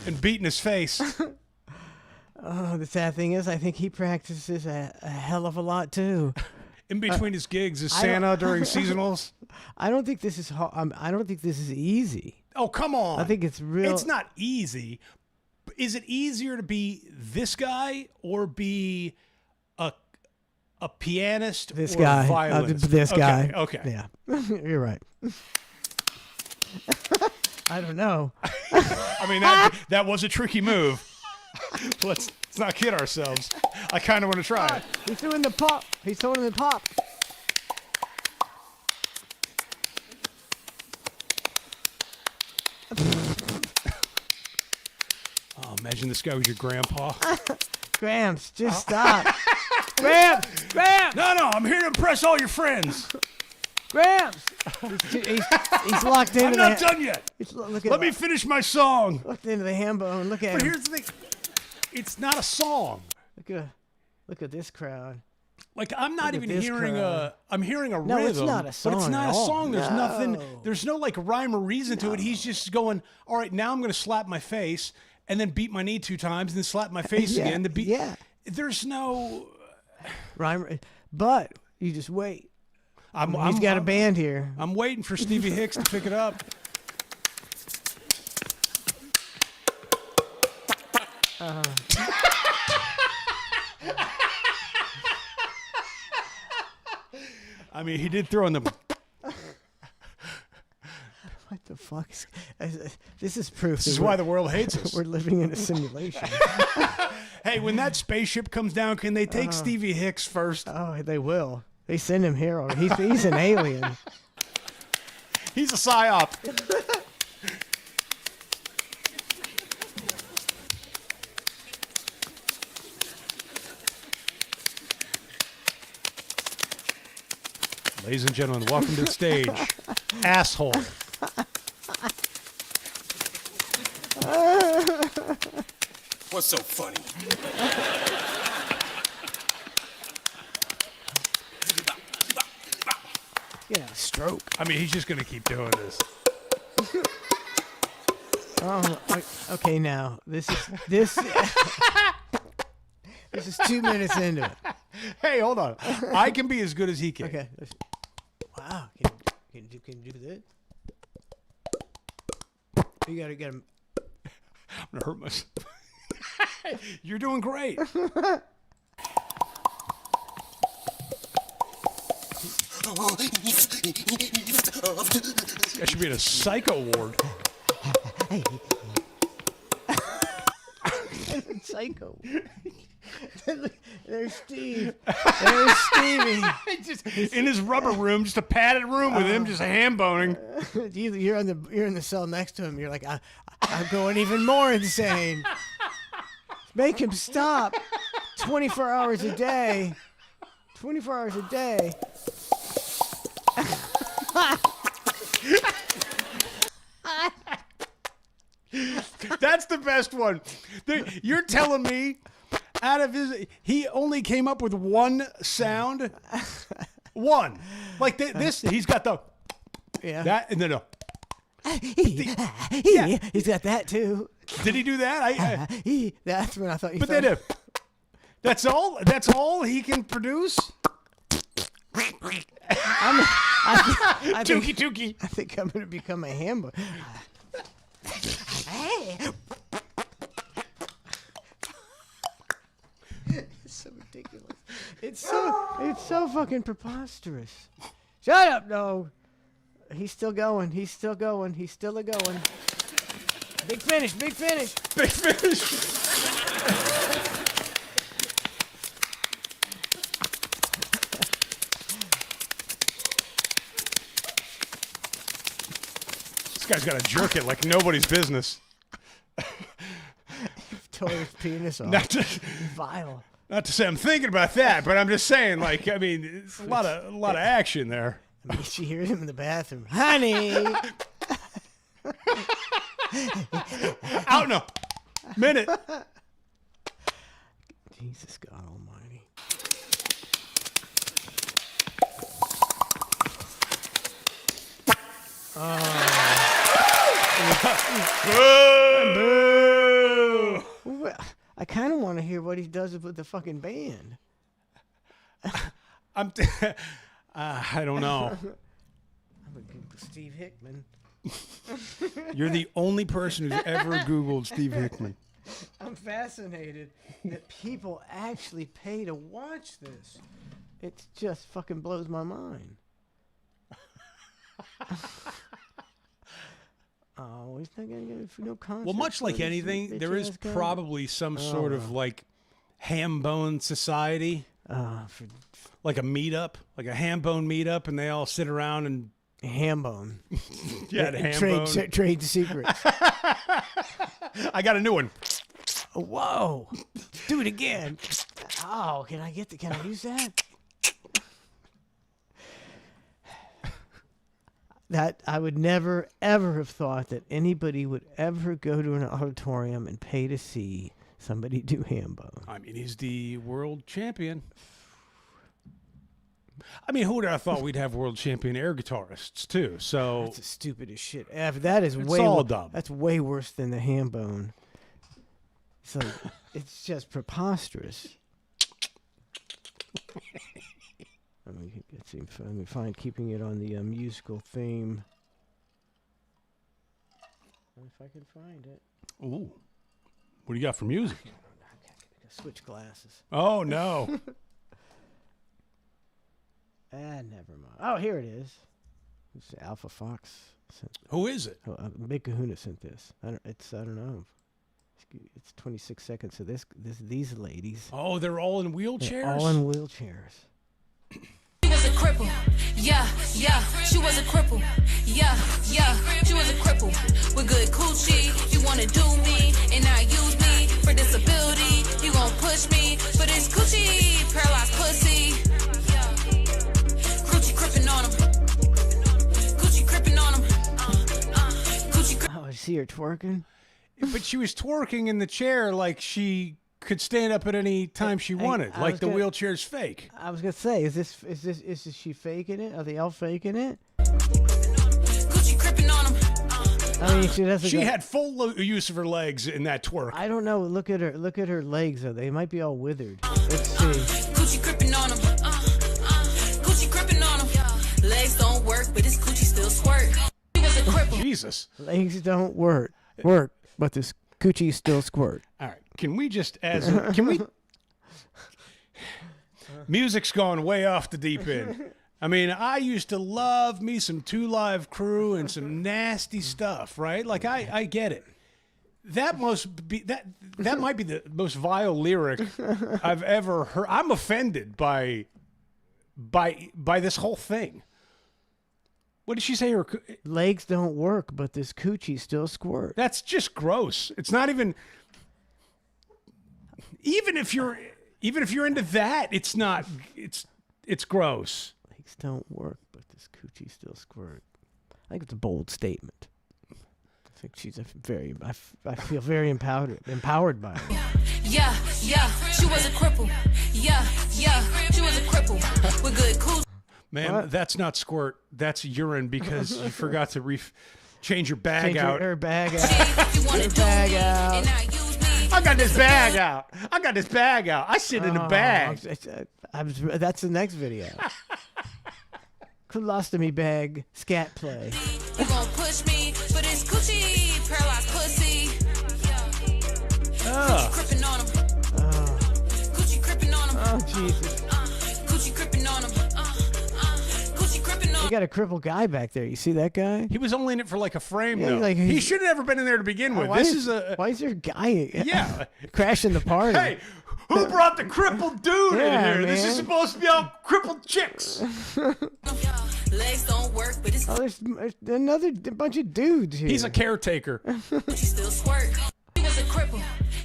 and beating his face. Oh, the sad thing is, I think he practices a hell of a lot too. In between his gigs, is Santa during seasonals? I don't think this is I don't think this is easy. Oh, come on. I think it's real. It's not easy. Is it easier to be this guy or be a pianist This or guy. a violinist? This guy. Okay. Yeah. You're right. I don't know. I mean, that was a tricky move. Let's not kid ourselves. I kind of want to try it. He's doing the pop. He's throwing the pop. Oh, imagine this guy was your grandpa. Gramps, just stop. Gramps! Gramps! No, I'm here to impress all your friends. Gramps! He's locked into I'm not done yet. Let me finish my song. Locked into the ham bone. Look at But him. here's the thing. It's not a song. Look at this crowd. Like, I'm not Look at even this hearing crowd. I'm hearing a No, rhythm. it's not a song But it's not at a all. song. There's nothing. No. There's no like rhyme or reason to it. He's just going, all right, now I'm going to slap my face and then beat my knee 2 times and then slap my face Yeah, again. yeah. There's no. Rhyme, but you just wait. I'm He's got a band here. I'm waiting for Stevie Hicks to pick it up. I mean, he did throw in the. What the fuck? This is proof. This is why the world hates us. We're living in a simulation. Hey, when that spaceship comes down, can they take Stevie Hicks first? Oh, they will. They send him here. He's an alien. He's a psyop. Ladies and gentlemen, welcome to the stage, asshole. What's so funny? Yeah, stroke. I mean, he's just going to keep doing this. Okay, now this is 2 minutes into it. Hey, hold on. I can be as good as he can. Okay. Wow. Can you do this? You gotta get him. I'm going to hurt myself. You're doing great. I should be in a psycho ward. Hey. Psycho. There's Steve. There's Stevie. Just in his rubber room, just a padded room with him, just ham boning. You're in the cell next to him. You're like, I'm going even more insane. Make him stop. 24 hours a day. 24 hours a day. That's the best one. You're telling me out of he only came up with one sound? One. Like this, he's got the, Yeah. that, and then He's got that too. did he do that? That's when I thought you But thought. then, that's all he can produce? I think, Tookie. I think I'm gonna become a hamburger. It's so ridiculous. It's so fucking preposterous. Shut up, no. He's still going. He's still going. He's still a going. Big finish. Big finish. Big finish. This guy's got to jerk it like nobody's business. Tore his penis off. Vile. Not to say I'm thinking about that, but I'm just saying, like, I mean, it's a lot of action there. I mean, she hears him in the bathroom. Honey. Out in a minute. Jesus God Almighty. Boo! Well, I kind of want to hear what he does with the fucking band. I don't know. I'm gonna Google Steve Hickman. You're the only person who's ever Googled Steve Hickman. I'm fascinated that people actually pay to watch this. It just fucking blows my mind. Oh, he's not gonna get no concert. Well, much like for this anything, there is bitch-ass guy. probably some sort of like ham bone society, for like a meetup, like a ham bone meetup, and they all sit around and ham bone. yeah, ham bone. Trade secrets. I got a new one. Whoa! Do it again. Oh, can I use that? That I would never ever have thought that anybody would ever go to an auditorium and pay to see somebody do ham bone. I mean, he's the world champion. I mean, who would have thought we'd have world champion air guitarists too? So That's the stupidest shit ever. That is way all dumb. That's way worse than the ham bone. So it's just preposterous. Let me find keeping it on the musical theme. If I can find it. ooh, what do you got for music? Switch glasses. Oh no! Never mind. Oh, here it is. It's Alpha Fox. Who is it? Big Kahuna sent this. I don't know. It's 26 seconds of these ladies. Oh, they're all in wheelchairs. They're all in wheelchairs. She was a cripple. Yeah, yeah. She was a cripple. Yeah, yeah. She was a cripple. With good coochie. You wanna do me and not use me for disability. You gon' push me for this coochie. Paralyzed pussy. Coochie crippin' on him. Coochie crippin' on him. Coochie crippin'. Oh, I see her twerking. But she was twerking in the chair like she could stand up at any time she wanted, I like was the gonna- wheelchair's fake. I was gonna say, is she faking it? Are they all faking it? Coochie crippin' on him. I mean, she doesn't. She go- had full use of her legs in that twerk. I don't know. Look at her legs. Though they might be all withered. Let's see. Coochie crippin' on him. Coochie crippin' on him. Legs don't work, but his coochie still squirt. He was a cripple. Jesus. Legs don't work, but this coochie still squirt. All right. Can we just Music's gone way off the deep end. I mean, I used to love me some 2 Live Crew and some nasty stuff, right? Like I get it. That might be the most vile lyric I've ever heard. I'm offended by this whole thing. What did she say? Legs don't work, but this coochie still squirt. That's just gross. It's not even if you're into that, it's not. It's gross. Legs don't work, but this coochie still squirt. I think it's a bold statement. I think she's a very. I feel very empowered by her. Yeah, yeah. She was a cripple. Yeah, yeah. She was a cripple with good coochie. Man, What? that's not squirt. That's urine because you forgot to change your bag Change out. her bag out. You wanna Her do bag me out. and not use me. I got this bag out. I got this bag out. I sit in a bag. That's the next video. colostomy bag scat play. You gon' push me for this coochie, paralyzed pussy. Coochie crippin' on him. Coochie crippin' on him. Oh, Jesus. Coochie crippin' on him. Coochie crippin' on You him. got a crippled guy back there. You see that guy? He was only in it for like a frame, Yeah, though. like he he's- should have never been in there to begin with. Why Why is there a guy Yeah. crashing the party? Hey, who brought the crippled dude Yeah, in here? This man. is supposed to be all crippled chicks. Legs don't work, but it's Oh, there's another bunch of dudes here. He's a caretaker. Coochie still squirt. He was a cripple.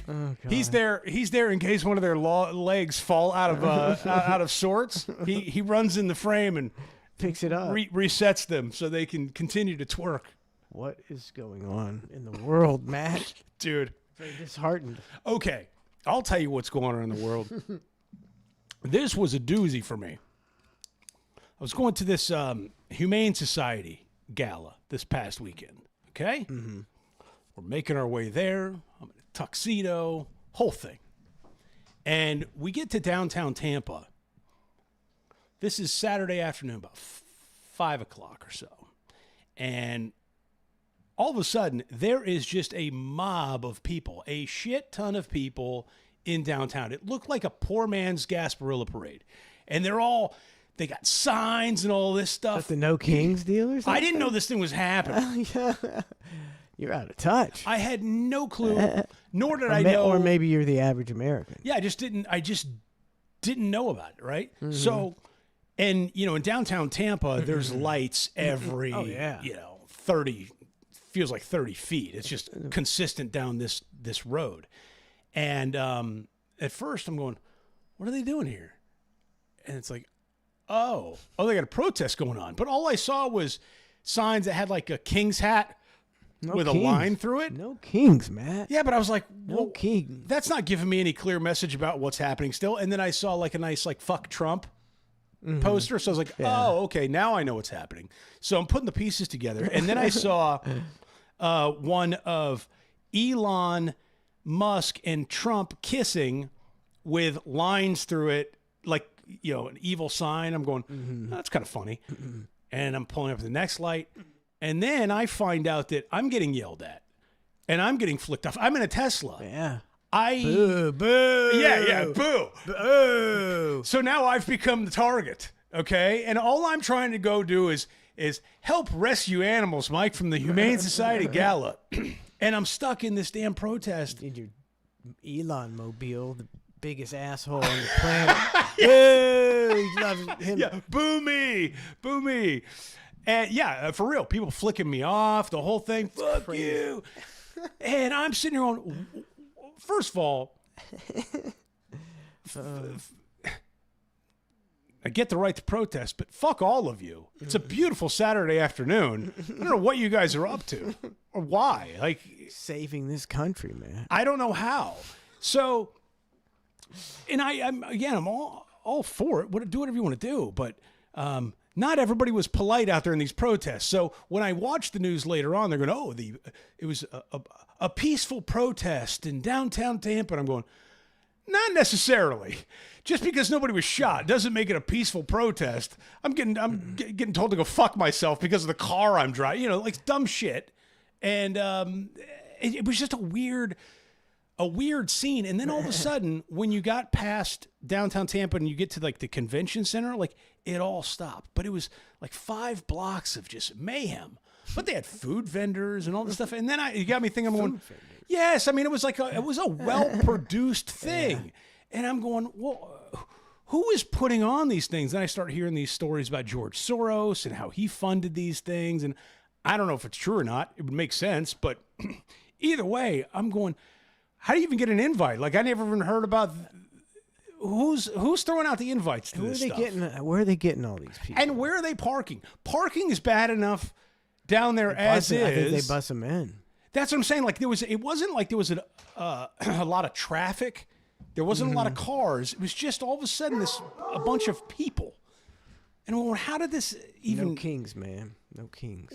Oh, God. He's there in case one of their legs fall out of out of sorts. He runs in the frame and Picks it up. resets them so they can continue to twerk. What is going on in the world, Matt? Dude. Very disheartened. Okay, I'll tell you what's going on in the world. This was a doozy for me. I was going to this Humane Society gala this past weekend, okay? Mm-hmm. We're making our way there. I'm in a tuxedo, whole thing. And we get to downtown Tampa. This is Saturday afternoon, about 5 o'clock or so. And all of a sudden, there is just a mob of people, a shit ton of people in downtown. It looked like a poor man's Gasparilla parade. And they got signs and all this stuff. The No Kings deal or something? I didn't know this thing was happening. You're out of touch. I had no clue, nor did I know. Or maybe you're the average American. Yeah, I just didn't know about it, right? So, and in downtown Tampa, there's lights every, 30, feels like 30 feet. It's just consistent down this road. And at first I'm going, what are they doing here? And it's like, oh, they got a protest going on. But all I saw was signs that had like a king's hat with Kings. a line through it. No Kings, Matt. Yeah, but I was like, No well, King. that's not giving me any clear message about what's happening still. And then I saw like a nice like fuck Trump poster. So I was like, oh, okay, now I know what's happening. So I'm putting the pieces together. And then I saw one of Elon Musk and Trump kissing with lines through it, like, an evil sign. I'm going, that's kind of funny. And I'm pulling up the next light. And then I find out that I'm getting yelled at and I'm getting flicked off. I'm in a Tesla. Yeah. Boo. Yeah, boo. Boo. So now I've become the target, okay? And all I'm trying to go do is help rescue animals, Mike, from the Humane Society Gala. And I'm stuck in this damn protest. In your Elon mobile, the biggest asshole on the planet. Boo! He loves him. Yeah, boo me. And yeah, for real, people flicking me off, the whole thing. Fuck crazy. you. And I'm sitting here on, first of all, I get the right to protest, but fuck all of you. It's a beautiful Saturday afternoon. I don't know what you guys are up to or why. Like, Saving this country, man. I don't know how. So, and I'm all for it. Do whatever you want to do, but not everybody was polite out there in these protests. So when I watched the news later on, they're going, it was a peaceful protest in downtown Tampa. And I'm going, not necessarily. Just because nobody was shot doesn't make it a peaceful protest. I'm getting told to go fuck myself because of the car I'm driving. Like dumb shit. And it was just a weird scene. And then all of a sudden, when you got past downtown Tampa and you get to like the convention center, like it all stopped. But it was like 5 blocks of just mayhem. But they had food vendors and all this stuff. And then you got me thinking, I'm going, yes, I mean, it was a well-produced thing. And I'm going, well, who is putting on these things? And I start hearing these stories about George Soros and how he funded these things. And I don't know if it's true or not. It would make sense. But either way, I'm going, how do you even get an invite? Like, I never even heard about who's throwing out the invites to this stuff. Where are they getting all these people? And where are they parking? Parking is bad enough down there as is. I think they bus them in. That's what I'm saying. Like it wasn't like there was a lot of traffic. There wasn't a lot of cars. It was just all of a sudden a bunch of people. And I'm going, how did this even? No kings, man. No kings.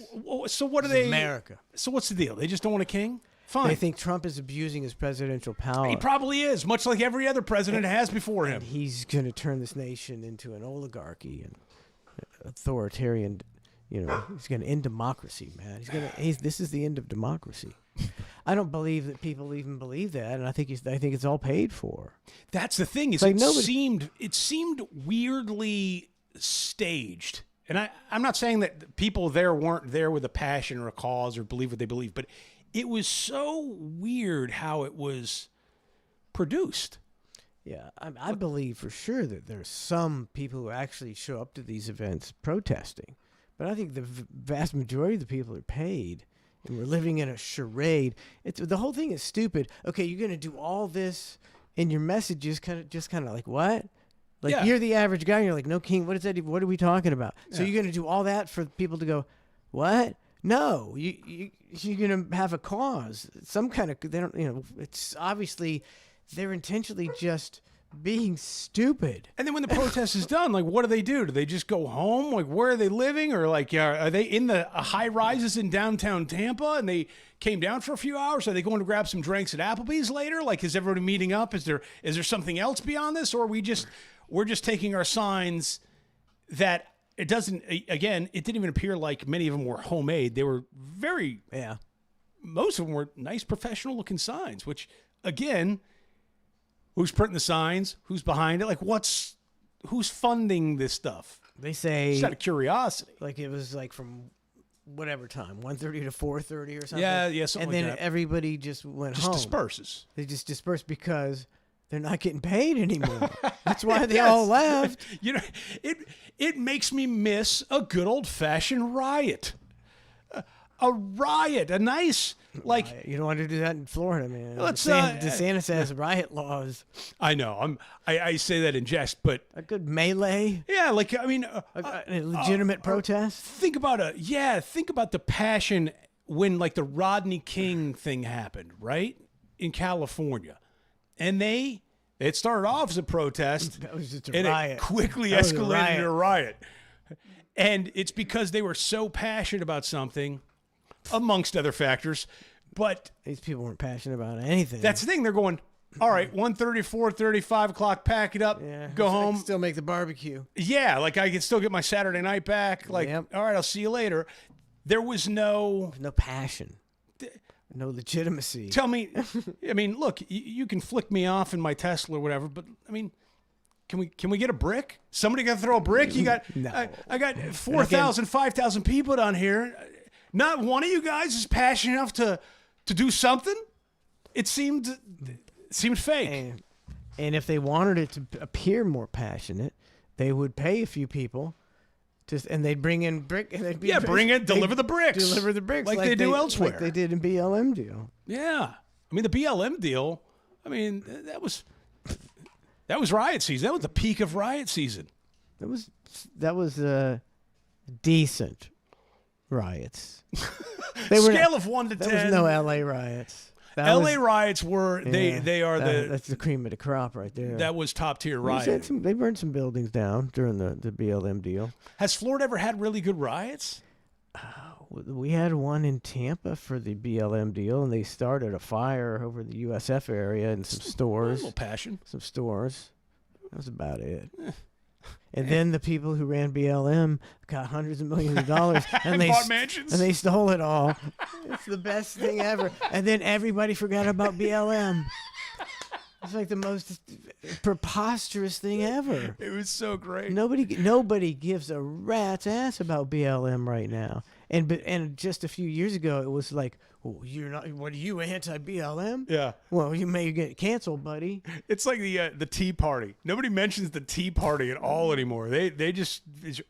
So what are This is they? America. So what's the deal? They just don't want a king? Fine. They think Trump is abusing his presidential power. He probably is, much like every other president has before him. And he's going to turn this nation into an oligarchy. And authoritarian. He's going to end democracy, man. This is the end of democracy. I don't believe that people even believe that, and I think it's all paid for. That's the thing. Is like it seemed weirdly staged, and I'm not saying that people there weren't there with a passion or a cause or believe what they believe, but it was so weird how it was produced. Yeah, I believe for sure that there's some people who actually show up to these events protesting. But I think the vast majority of the people are paid, and we're living in a charade. The whole thing is stupid. Okay, you're going to do all this, and your message is kind of like, what? Like, you're the average guy, and you're like, no, King, what is that? What are we talking about? Yeah. So you're going to do all that for people to go, what? No, you're going to have a cause. Some kind of, they don't, it's obviously they're intentionally just being stupid. And then when the protest is done, like, what do they do? Do they just go home? Like, where are they living? Or like, are they in the high rises in downtown Tampa and they came down for a few hours? Are they going to grab some drinks at Applebee's later? Like, is everybody meeting up? Is there something else beyond this? Or we're just taking our signs that it doesn't, again, it didn't even appear like many of them were homemade. They were most of them were nice professional looking signs, which again, who's printing the signs? Who's behind it? Like, who's funding this stuff? They say, just out of curiosity, like it was like from whatever time, 1:30 to 4:30 or something. Yeah, something and like then that. everybody just went home. Disperses. They just dispersed because they're not getting paid anymore. That's why they all left. It makes me miss a good old fashioned riot. A riot, a nice, like... You don't want to do that in Florida, man. Let's, DeSantis has riot laws. I know. I say that in jest, but... A good melee? Yeah, like, I mean... a legitimate protest? Think about the passion when, like, the Rodney King thing happened, right? In California. And it started off as a protest. That was just and riot. It quickly escalated into a riot. And it's because they were so passionate about something... amongst other factors, but these people weren't passionate about anything. That's the thing. They're going, all right, 1:30, 4:30, 5 o'clock, pack it up, go home. I can still make the barbecue. Yeah, like I can still get my Saturday night back. Like, all right, I'll see you later. There was no passion, no legitimacy. Tell me, I mean, look, you can flick me off in my Tesla or whatever, but I mean, can we get a brick? Somebody got to throw a brick? You got, no. I got 4,000, 5,000 people down here. Not one of you guys is passionate enough to do something. It seemed fake. And if they wanted it to appear more passionate, they would pay a few people, and they'd bring in brick. And deliver the bricks. Deliver the bricks like they do elsewhere. Like they did in BLM deal. Yeah, I mean the BLM deal. I mean that was riot season. That was the peak of riot season. That was decent riots. Scale of 1 to 10. There was no LA riots. LA riots were that's the cream of the crop right there. That was top tier riot. They burned some buildings down during the BLM deal. Has Florida ever had really good riots? We had one in Tampa for the BLM deal, and they started a fire over the USF area and some stores. A little passion. Some stores. That was about it. And then the people who ran BLM got hundreds of millions of dollars, and they bought mansions, and they stole it all. It's the best thing ever. And then everybody forgot about BLM. It's like the most preposterous thing ever. It was so great. Nobody gives a rat's ass about BLM right now. And just a few years ago, it was like, oh, you're not. What are you, anti-BLM? Yeah. Well, you may get canceled, buddy. It's like the Tea Party. Nobody mentions the Tea Party at all anymore. They just it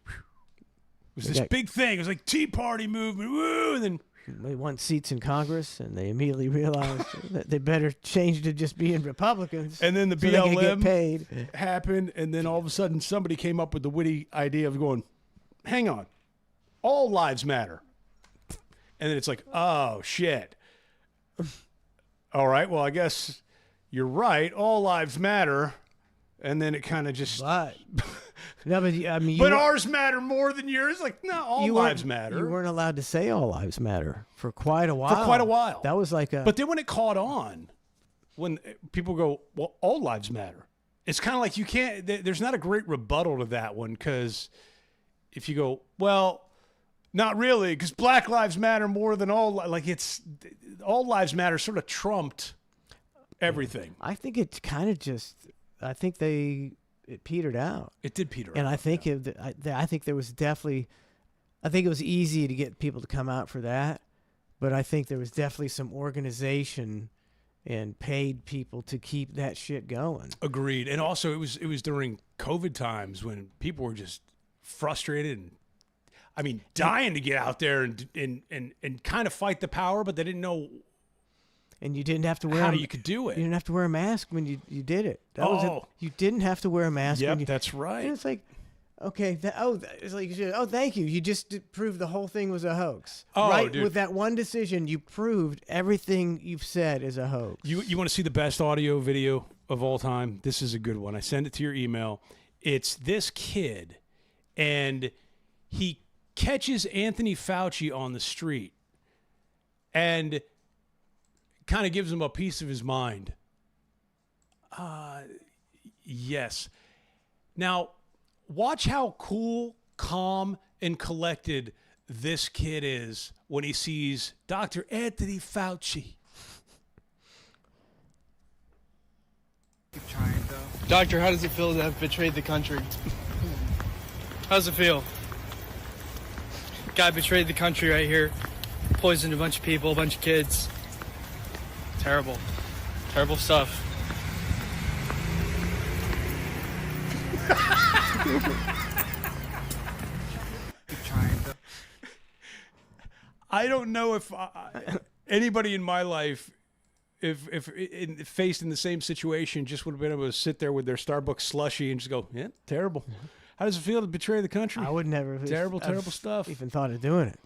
was this big thing. It was like Tea Party movement. Woo! And then they want seats in Congress, and they immediately realized that they better change to just being Republicans. And then the so BLM they can get paid. happened, and then all of a sudden somebody came up with the witty idea of going, hang on, all lives matter. And then it's like, oh, shit. All right, well, I guess you're right. All lives matter. And then it kind of just... But, no, but I mean... But ours matter more than yours? Like, no, all lives matter. You weren't allowed to say all lives matter for quite a while. That was like a... But then when it caught on, when people go, well, all lives matter. It's kind of like you can't... There's not a great rebuttal to that one because if you go, well, not really, because Black Lives Matter more than all lives matter sort of trumped everything. I think it kind of just. I think it petered out. It did peter out. And I think I think there was definitely. I think it was easy to get people to come out for that, but I think there was definitely some organization and paid people to keep that shit going. Agreed. And also, it was during COVID times when people were just frustrated and, I mean, dying to get out there and kind of fight the power, but they didn't know. And you didn't have to wear. How you could do it. You didn't have to wear a mask when you did it. That was it. You didn't have to wear a mask. Yep, that's right. And it's like, okay, it's like, thank you. You just proved the whole thing was a hoax. Oh, right? dude. With that one decision, you proved everything you've said is a hoax. You want to see the best audio video of all time? This is a good one. I send it to your email. It's this kid, and he catches Anthony Fauci on the street and kind of gives him a piece of his mind. Yes. Now, watch how cool, calm, and collected this kid is when he sees Dr. Anthony Fauci. Keep trying, though. Doctor, how does it feel to have betrayed the country? How does it feel? Guy betrayed the country right here. Poisoned a bunch of people, a bunch of kids. Terrible. Terrible stuff. Keep trying, though. I don't know if anybody in my life, if faced in the same situation, just would have been able to sit there with their Starbucks slushie and just go, yeah, terrible. How does it feel to betray the country? I would never. Terrible stuff. Even thought of doing it.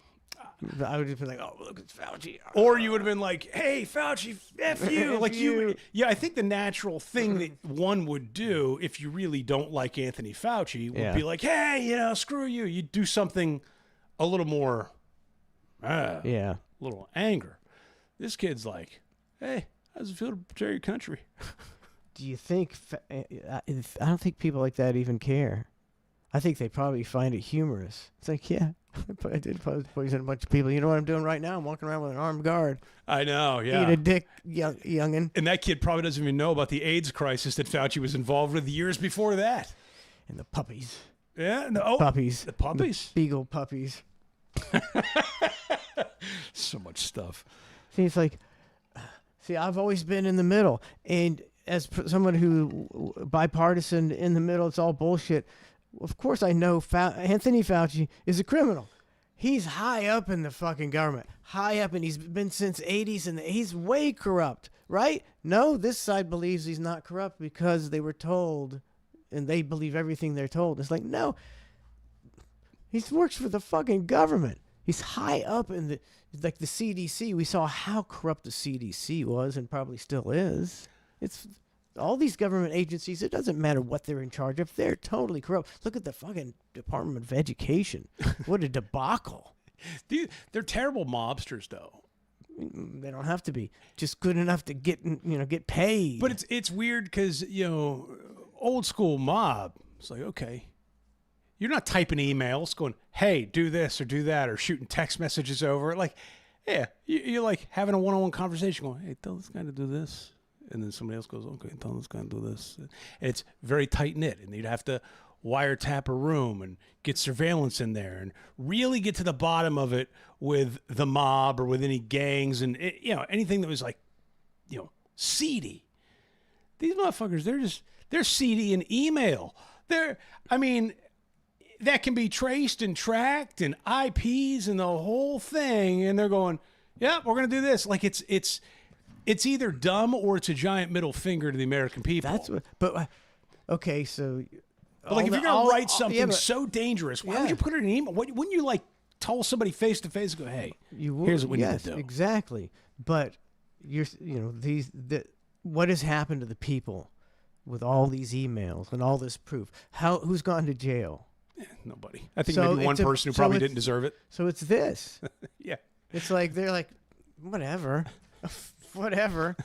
I would have been like, oh, look, it's Fauci. Or you would have been like, hey, Fauci, F you. Like you. Yeah, I think the natural thing that one would do if you really don't like Anthony Fauci would be like, hey, screw you. You do something a little more, a little anger. This kid's like, hey, how does it feel to betray your country? Do you think, I don't think people like that even care. I think they probably find it humorous. It's like, yeah, I did poison a bunch of people. You know what I'm doing right now? I'm walking around with an armed guard. I know, yeah. Eat a dick, youngin'. And that kid probably doesn't even know about the AIDS crisis that Fauci was involved with years before that. And the puppies. Yeah, puppies. The puppies. The beagle puppies. So much stuff. See, it's like, I've always been in the middle. And as someone who bipartisan in the middle, it's all bullshit. Of course, I know Anthony Fauci is a criminal. He's high up in the fucking government. High up, and he's been since 80s, and he's way corrupt, right? No, this side believes he's not corrupt because they were told, and they believe everything they're told. It's like, no, he works for the fucking government. He's high up in the CDC. We saw how corrupt the CDC was and probably still is. It's all these government agencies, it doesn't matter what they're in charge of. They're totally corrupt. Look at the fucking Department of Education. What a debacle. Dude, they're terrible mobsters, though. They don't have to be. Just good enough to get paid. But it's weird because, old school mob, it's like, okay, you're not typing emails going, hey, do this or do that, or shooting text messages over. Like, yeah, you're like having a one-on-one conversation going, hey, tell this guy to do this. And then somebody else goes, okay, tell this guy to do this. And it's very tight-knit, and you'd have to wiretap a room and get surveillance in there and really get to the bottom of it with the mob or with any gangs and, anything that was like, seedy. These motherfuckers, they're seedy in email. That can be traced and tracked and IPs and the whole thing. And they're going, yeah, we're going to do this. Like it's either dumb or it's a giant middle finger to the American people. That's what, but okay, so. But like if you're going to write something so dangerous, why would you put it in an email? Wouldn't you like tell somebody face to face, go, hey, here's what we need to do. Exactly. But what has happened to the people with all these emails and all this proof? Who's gone to jail? Nobody. I think maybe one person who probably didn't deserve it. So it's this. Yeah. It's like they're like, whatever. Whatever.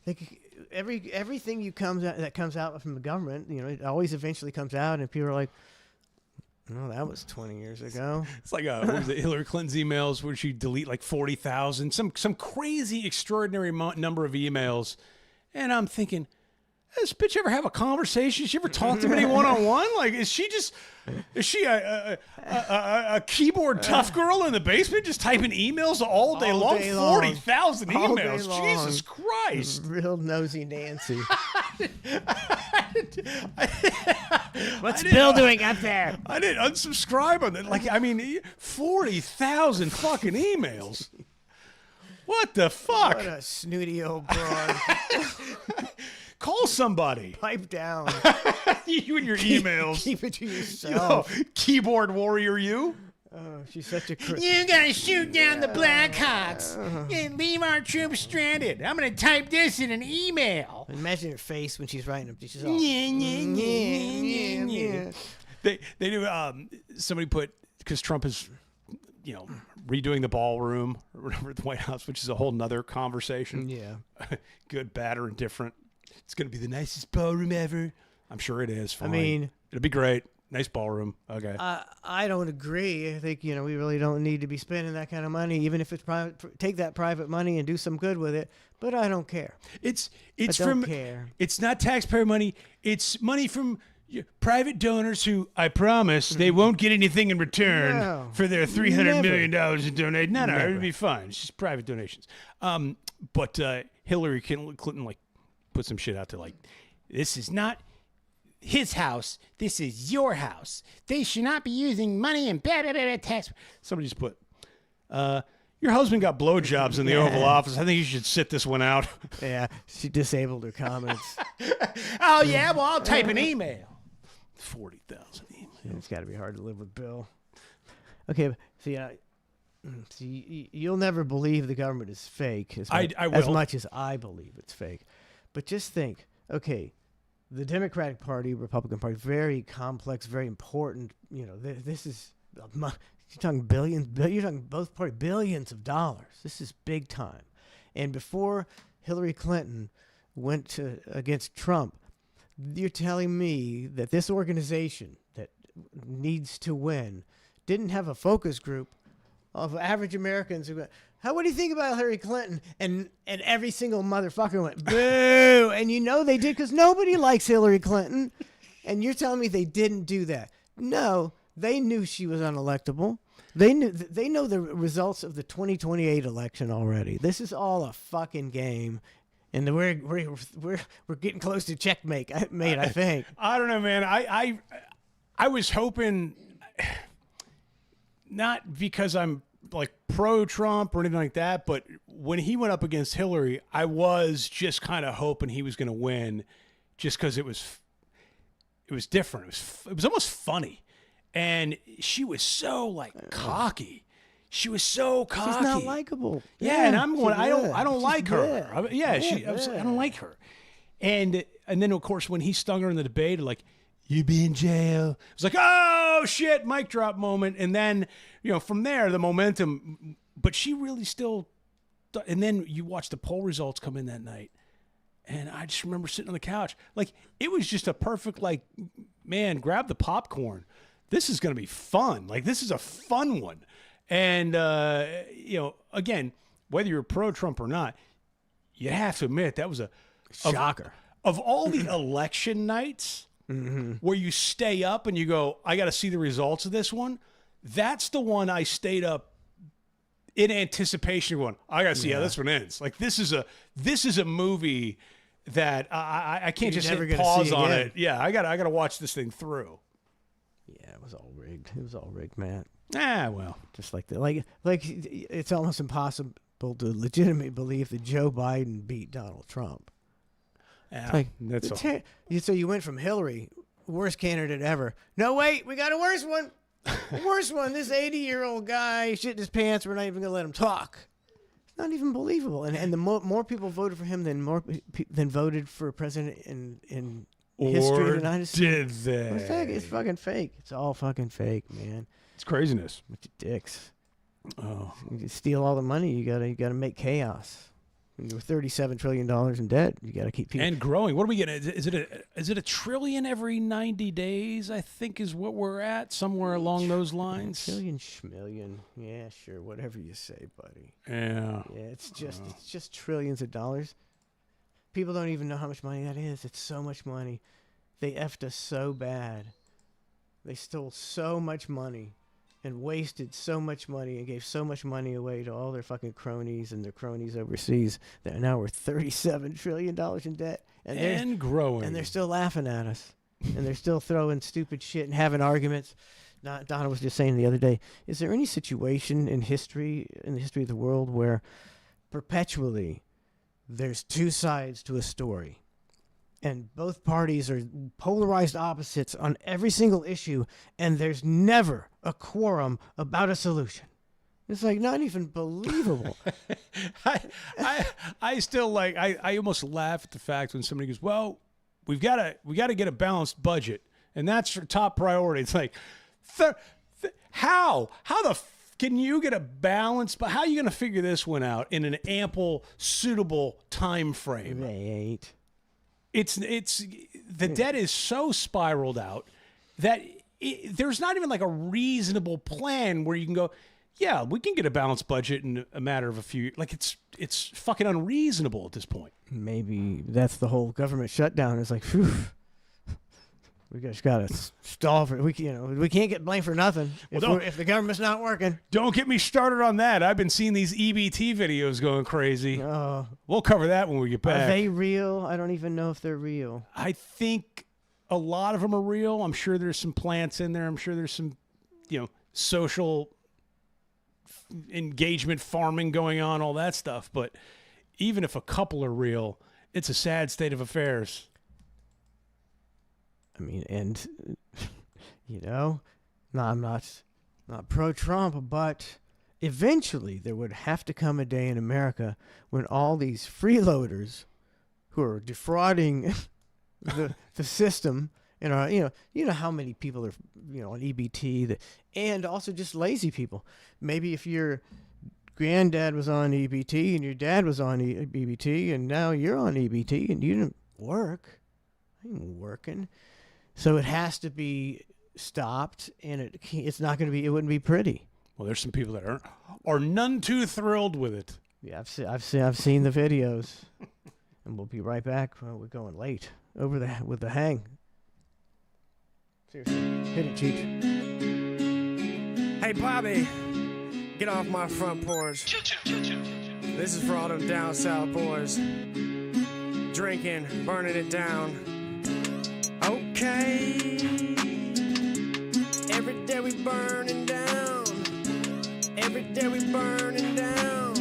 Like everything that comes out from the government, it always eventually comes out, and people are like, No, that was 20 years ago. It's like what was it, Hillary Clinton's emails where she delete like 40,000, some crazy extraordinary number of emails, and I'm thinking, does this bitch ever have a conversation? Does she ever talk to anybody one-on-one? Like, is she a keyboard tough girl in the basement just typing emails all day long? 40,000 emails. Jesus Christ. Real nosy Nancy. What's Bill doing up there? I didn't unsubscribe on that. Like, I mean, 40,000 fucking emails. What the fuck? What a snooty old broad. Call somebody. Pipe down. You and your emails. Keep it to yourself. Keyboard warrior, you. Oh, she's such a. You gotta shoot down the Blackhawks and leave our troops stranded. I'm gonna type this in an email. Imagine her face when she's writing them. She's all. They do. Somebody put, because Trump is, redoing the ballroom or whatever at the White House, which is a whole nother conversation. Yeah. Good, bad, or indifferent. It's going to be the nicest ballroom ever. I'm sure it is. Fine. I mean, it'll be great. Nice ballroom. Okay. I don't agree. I think, we really don't need to be spending that kind of money, even if it's private. Take that private money and do some good with it. But I don't care. It's don't care. It's not taxpayer money. It's money from private donors who, I promise, they won't get anything in return for their $300 million in donate. No, it'll be fine. It's just private donations. But Hillary Clinton put some shit out there this is not his house. This is your house. They should not be using money and tax. Somebody just put, your husband got blowjobs in the Oval Office. I think you should sit this one out. Yeah, she disabled her comments. Oh, yeah? Well, I'll type an email. 40,000 emails. It's got to be hard to live with Bill. Okay, see, you'll never believe the government is fake as much as I believe it's fake. But just think, okay, the Democratic Party, Republican Party, very complex, very important. This is, you're talking billions, you're talking both parties, billions of dollars. This is big time. And before Hillary Clinton went against Trump, you're telling me that this organization that needs to win didn't have a focus group of average Americans who went, what do you think about Hillary Clinton? And every single motherfucker went, boo! And they did, because nobody likes Hillary Clinton. And you're telling me they didn't do that. No, they knew she was unelectable. They know the results of the 2028 election already. This is all a fucking game. And we're getting close to checkmate, I think. I don't know, man. I was hoping, not because I'm pro-Trump or anything like that, but when he went up against Hillary, I was just kind of hoping he was going to win, just because it was different. It was almost funny, and she was so cocky. She was so cocky. She's not likable. Yeah, and I'm going. I don't like her. I don't like her. And then of course when he stung her in the debate, you be in jail. It was like, oh shit, mic drop moment. And then from there the momentum. But she really still. And then you watch the poll results come in that night, and I just remember sitting on the couch. It was just a perfect man, grab the popcorn. This is going to be fun. This is a fun one. And, again, whether you're pro-Trump or not, you have to admit that was a shocker. Of all the election nights where you stay up and you go, I got to see the results of this one, that's the one I stayed up in anticipation going, I got to see how this one ends. This is a movie that I can't just hit pause on it. Yeah, I got to watch this thing through. Yeah, it was all rigged. It was all rigged, man. Well, just like that. It's almost impossible to legitimately believe that Joe Biden beat Donald Trump. Yeah, so you went from Hillary, worst candidate ever. No, wait, we got a worse one. Worse one. This 80-year-old guy shitting his pants. We're not even gonna let him talk. It's not even believable. And the more people voted for him than voted for a president in history of the United States. Did they? It's fucking fake. It's all fucking fake, man. It's craziness. Bunch of dicks. Oh, you steal all the money. You gotta make chaos. And we're $37 trillion in debt. You got to keep people. And growing. What are we getting? Is it a trillion every 90 days? I think is what we're at, somewhere along those lines. Trillion, schmillion. Yeah, sure. Whatever you say, buddy. Yeah. Yeah, it's just trillions of dollars. People don't even know how much money that is. It's so much money. They effed us so bad. They stole so much money and wasted so much money and gave so much money away to all their fucking cronies and their cronies overseas that now we're $37 trillion in debt. And growing. And they're still laughing at us. And they're still throwing stupid shit and having arguments. Donna was just saying the other day, is there any situation in the history of the world where perpetually there's two sides to a story and both parties are polarized opposites on every single issue and there's never a quorum about a solution? It's like not even believable. I still like I almost laugh at the fact when somebody goes, well, we got to get a balanced budget and that's your top priority. It's like how can you get a balance? But how are you going to figure this one out in an ample, suitable time frame? Right. It's the debt is so spiraled out that there's not even like a reasonable plan where you can go, yeah, we can get a balanced budget in a matter of a few. Like it's fucking unreasonable at this point. Maybe that's the whole government shutdown. It's like, phew. We just gotta stall for we can't get blamed for nothing if the government's not working. Don't get me started on that. I've been seeing these EBT videos going crazy. We'll cover that when we get back. Are they real? I don't even know if they're real. I think a lot of them are real. I'm sure there's some plants in there. I'm sure there's some, social engagement farming going on, all that stuff. But even if a couple are real, it's a sad state of affairs. I mean, and no, I'm not pro-Trump, but eventually there would have to come a day in America when all these freeloaders who are defrauding the system and you know how many people are on EBT and also just lazy people. Maybe if your granddad was on EBT and your dad was on EBT and now you're on EBT and you didn't work, I ain't working. So it has to be stopped, and it's not going to be. It wouldn't be pretty. Well, there's some people that are none too thrilled with it. Yeah, I've seen the videos, and we'll be right back. Well, we're going late with the hang. Seriously, hit it, Cheech. Hey, Bobby, get off my front porch. This is for all them down south boys, drinking, burning it down. Okay, every day we burning down. Every day we burning down.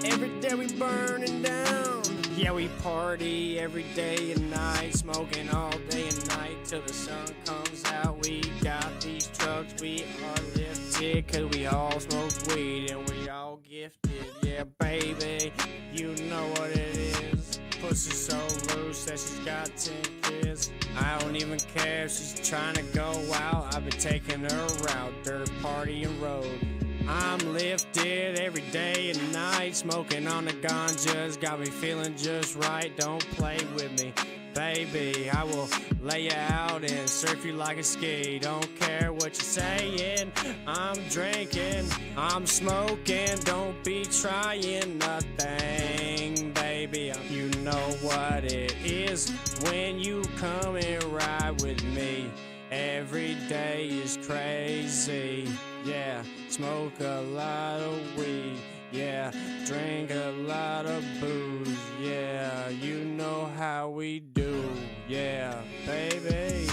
Every day we burning down. Yeah, we party every day and night, smoking all day and night till the sun comes out. We got these trucks, we are lifted, cause we all smoke weed and we all gifted. Yeah, baby, you know what it is. Pussy so loose that she's got 10 kids. I don't even care if she's trying to go out. I've been taking her out, dirt party and road. I'm lifted every day and night, smoking on the ganjas, got me feeling just right. Don't play with me, baby. I will lay you out and surf you like a ski. Don't care what you're saying. I'm drinking, I'm smoking. Don't be trying nothing, baby. You know what it is when you come and ride with me. Every day is crazy, yeah. Smoke a lot of weed, yeah. Drink a lot of booze, yeah. You know how we do, yeah, baby.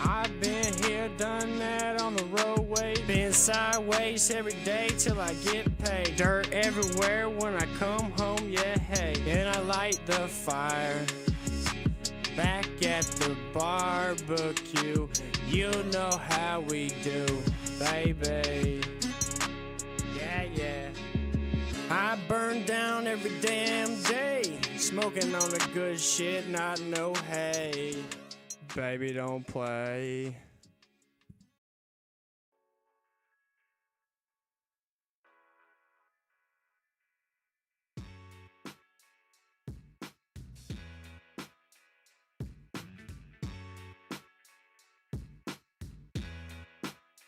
I've been here, done that on the roadway. Been sideways every day till I get paid. Dirt everywhere when I come home, yeah, hey. And I light the fire back at the barbecue. You know how we do, baby. Yeah, yeah. I burn down every damn day, smoking on the good shit, not no hay. Baby, don't play.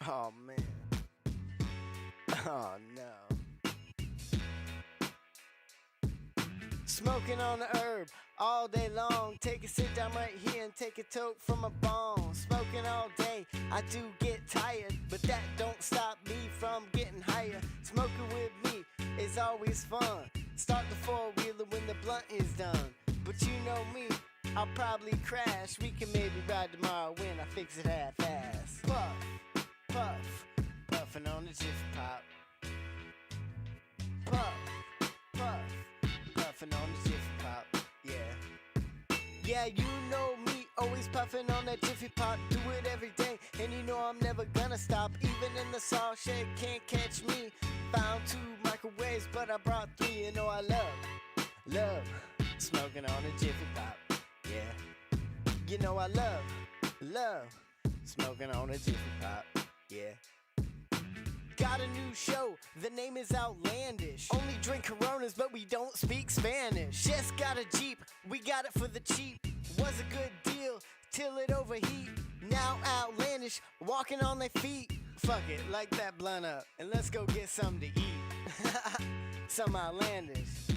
Oh man. Oh no. Smoking on the herb all day long. Take a sit down right here and take a toke from a bong. Smoking all day, I do get tired, but that don't stop me from getting higher. Smoking with me is always fun. Start the four-wheeler when the blunt is done. But you know me, I'll probably crash. We can maybe ride tomorrow when I fix it half-ass. Puff, puff, puffing on the jiffy pop. Puff, puff, puffing on the jiffy pop. Yeah. Yeah, you know me, always puffing on that jiffy pop. Do it every day, and you know I'm never gonna stop. Even in the salt shed, can't catch me. Found 2 microwaves, but I brought 3. You know I love smoking on a jiffy pop. Yeah. You know I love smoking on a jiffy pop. Yeah. Got a new show, the name is Outlandish. Only drink Coronas, but we don't speak Spanish. Just got a Jeep, we got it for the cheap. Was a good deal, till it overheat. Now Outlandish, walking on their feet. Fuck it, light that blunt up, and let's go get something to eat. Some Outlandish.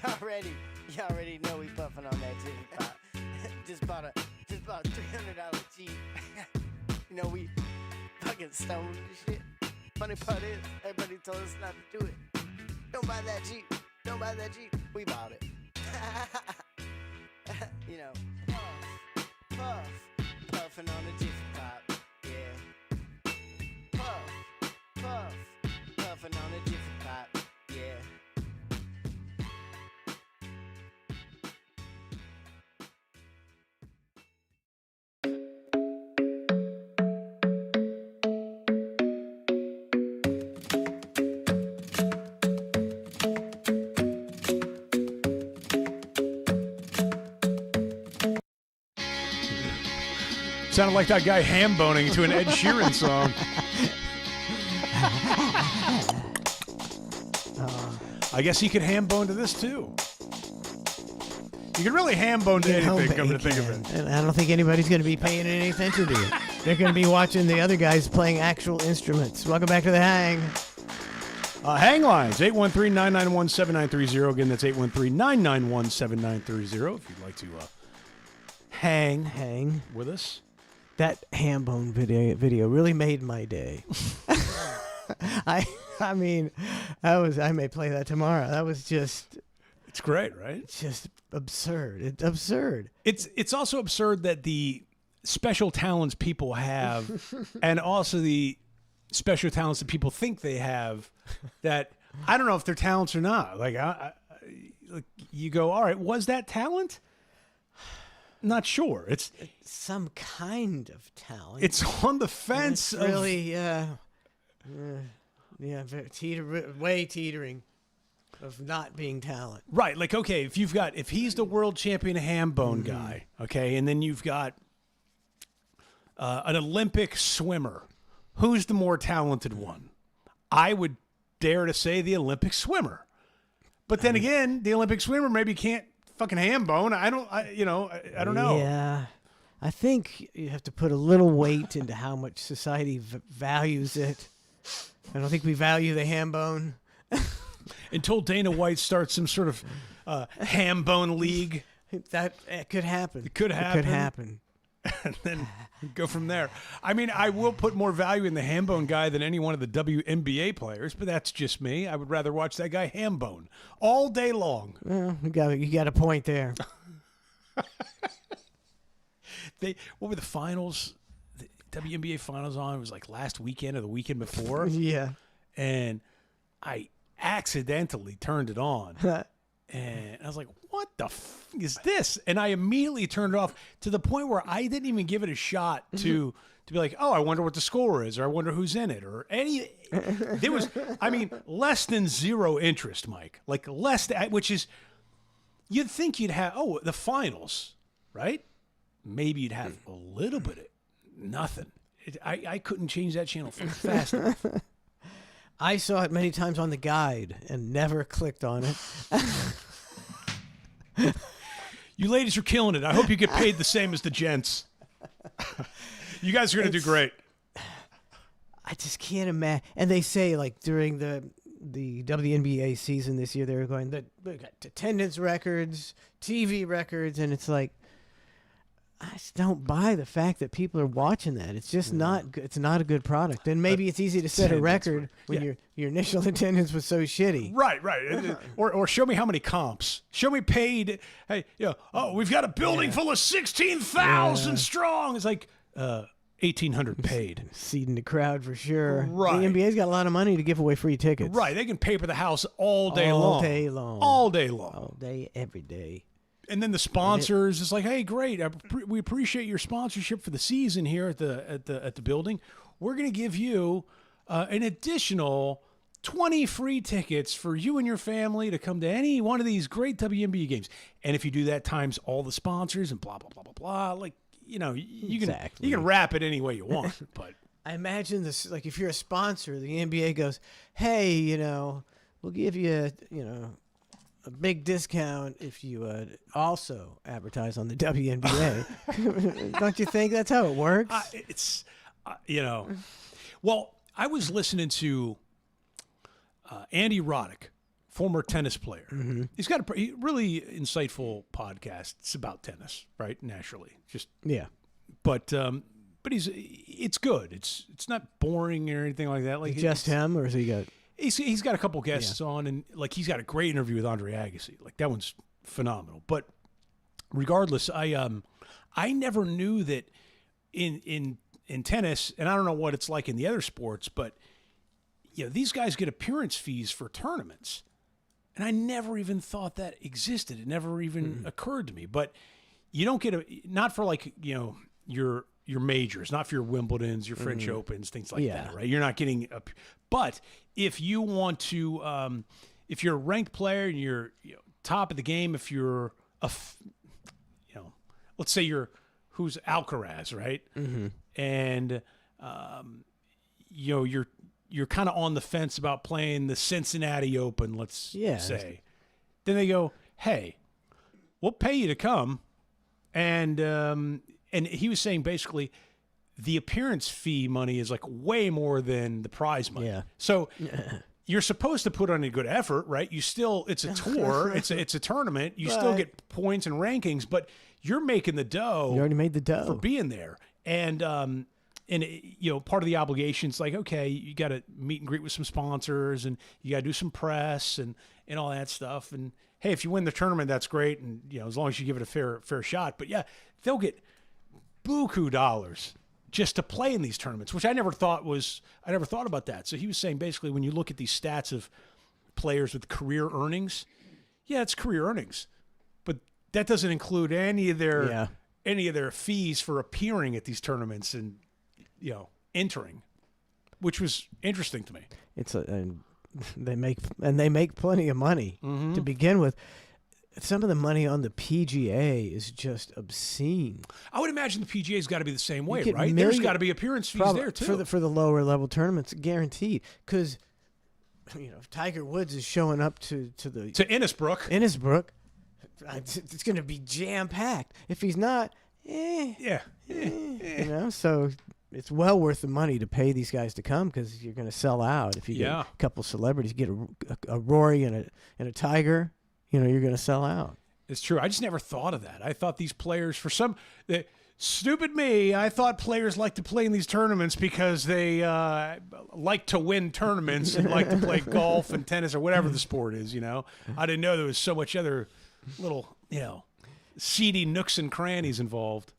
Y'all ready know we puffing on that jiffy pop. just bought a $300 Jeep. You know, we fucking stoned and shit. Funny part is, everybody told us not to do it. Don't buy that Jeep. Don't buy that Jeep. We bought it. You know, puff, puffing on the jiffy pop. Yeah. Puff, puffing on the jiffy pop. Yeah. Sounded like that guy ham-boning to an Ed Sheeran song. I guess he could ham-bone to this, too. You can really ham-bone to anything, come to think of it. And I don't think anybody's going to be paying any attention to you. They're going to be watching the other guys playing actual instruments. Welcome back to the Hang. Hang lines, 813-991-7930. Again, that's 813-991-7930 if you'd like to hang with us. That ham-bone video really made my day. I mean, I may play that tomorrow. That was just... It's great, right? It's just absurd. It's absurd. It's also absurd that the special talents people have and also the special talents that people think they have that I don't know if they're talents or not. Like you go, all right, was that talent? Not sure. It's some kind of talent. It's on the fence. It's really, way teetering of not being talent. Right. Like, okay, if he's the world champion ham-bone guy, okay, and then you've got an Olympic swimmer, who's the more talented one? I would dare to say the Olympic swimmer. But then again, the Olympic swimmer maybe can't fucking ham-bone. I don't know. Yeah. I think you have to put a little weight into how much society values it. I don't think we value the ham-bone. Until Dana White starts some sort of ham-bone league. That could happen. It could happen. And then go from there. I mean, I will put more value in the ham-bone guy than any one of the WNBA players, but that's just me. I would rather watch that guy ham-bone all day long. Well, you got a point there. What were the finals? The WNBA finals on? It was like last weekend or the weekend before. Yeah. And I accidentally turned it on. And I was like, what the f is this? And I immediately turned it off to the point where I didn't even give it a shot to be like, oh, I wonder what the score is, or I wonder who's in it, or any. There was, I mean, less than zero interest, Mike. Like which is, you'd think you'd have, the finals, right? Maybe you'd have a little bit of nothing. I couldn't change that channel fast enough. I saw it many times on the guide and never clicked on it. You ladies are killing it. I hope you get paid the same as the gents. You guys are going to do great. I just can't imagine. And they say like during the WNBA season this year, they were going that we got attendance records, TV records, and it's like I just don't buy the fact that people are watching that. It's just not good. It's not a good product. And maybe it's easy to set a record when your initial attendance was so shitty. Right. or show me how many comps. Show me paid. Hey, we've got a building full of 16,000 strong. It's like 1,800 paid. Seeding the crowd for sure. Right. The NBA's got a lot of money to give away free tickets. Right. They can paper the house all day long. All day long. All day long. All day, every day. And then the sponsors, it's like, hey, great, we appreciate your sponsorship for the season here at the building. We're going to give you an additional 20 free tickets for you and your family to come to any one of these great WNBA games. And if you do that times all the sponsors and blah blah blah blah blah, like you can wrap it any way you want. But I imagine this, like if you're a sponsor, the NBA goes, hey, we'll give you a big discount if you also advertise on the WNBA. Don't you think that's how it works? Well, I was listening to Andy Roddick, former tennis player. Mm-hmm. He's got a really insightful podcast. It's about tennis, right? Naturally, but it's good. It's not boring or anything like that. Like just him, or has he got? He's got a couple guests on, and like he's got a great interview with Andre Agassi. Like that one's phenomenal. But regardless, I never knew that in tennis, and I don't know what it's like in the other sports, but these guys get appearance fees for tournaments, and I never even thought that existed. It never even occurred to me. But you don't get not for like your majors, not for your Wimbledons, your French Opens, things like that, right? You're not getting but if you want to, if you're a ranked player and you're top of the game, if you're let's say who's Alcaraz, right? Mm-hmm. And you're kind of on the fence about playing the Cincinnati Open, let's say. Then they go, hey, we'll pay you to come, and he was saying basically the appearance fee money is like way more than the prize money. Yeah. So you're supposed to put on a good effort, right? It's a tour, it's a tournament. You still get points and rankings, but you're making the dough. You already made the dough for being there. And part of the obligation's like, okay, you got to meet and greet with some sponsors, and you got to do some press and all that stuff. And hey, if you win the tournament, that's great. And as long as you give it a fair shot. But they'll get buku dollars just to play in these tournaments, which I never thought about that. So he was saying basically when you look at these stats of players with career earnings, it's career earnings, but that doesn't include any of their fees for appearing at these tournaments and entering, which was interesting to me. They make plenty of money to begin with. Some of the money on the PGA is just obscene. I would imagine the PGA's got to be the same way, right? There's got to be appearance fees there too for the lower level tournaments, guaranteed. Because if Tiger Woods is showing up to Innisbrook, it's going to be jam packed. If he's not, so it's well worth the money to pay these guys to come because you're going to sell out. If you get a couple celebrities, get a Rory and a Tiger. You're going to sell out. It's true. I just never thought of that. I thought these players, stupid me, I thought players like to play in these tournaments because they like to win tournaments and like to play golf and tennis or whatever the sport is, I didn't know there was so much other little, seedy nooks and crannies involved.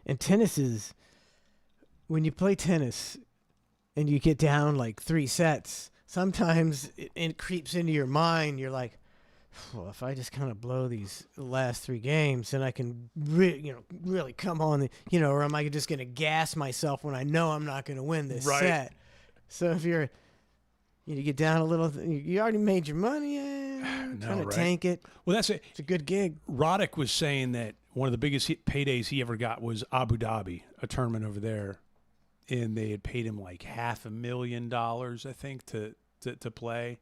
And tennis is, when you play tennis and you get down like 3 sets, sometimes it creeps into your mind. You're like, well, if I just kind of blow these last 3 games, then I can really come on, or am I just going to gas myself when I know I'm not going to win this set? So if you get down a little, you already made your money, trying to tank it. Well, it's a good gig. Roddick was saying that one of the biggest paydays he ever got was Abu Dhabi, a tournament over there, and they had paid him like $500,000, I think, to play,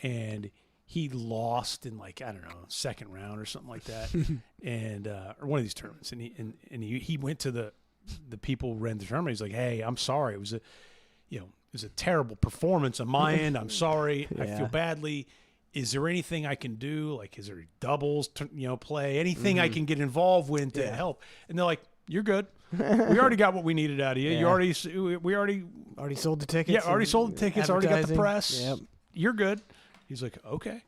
and he lost in second round or something like that, and or one of these tournaments. And he went to the people who ran the tournament. He's like, "Hey, I'm sorry. It was was a terrible performance on my end. I'm sorry. I Yeah. feel badly. Is there anything I can do? Like, is there doubles, play, anything I can get involved with to help? And they're like, you're good. We already got what we needed out of you. Yeah. We already sold the tickets. Yeah, already sold the tickets. Already got the advertising. press. Yep. You're good. He's like, okay.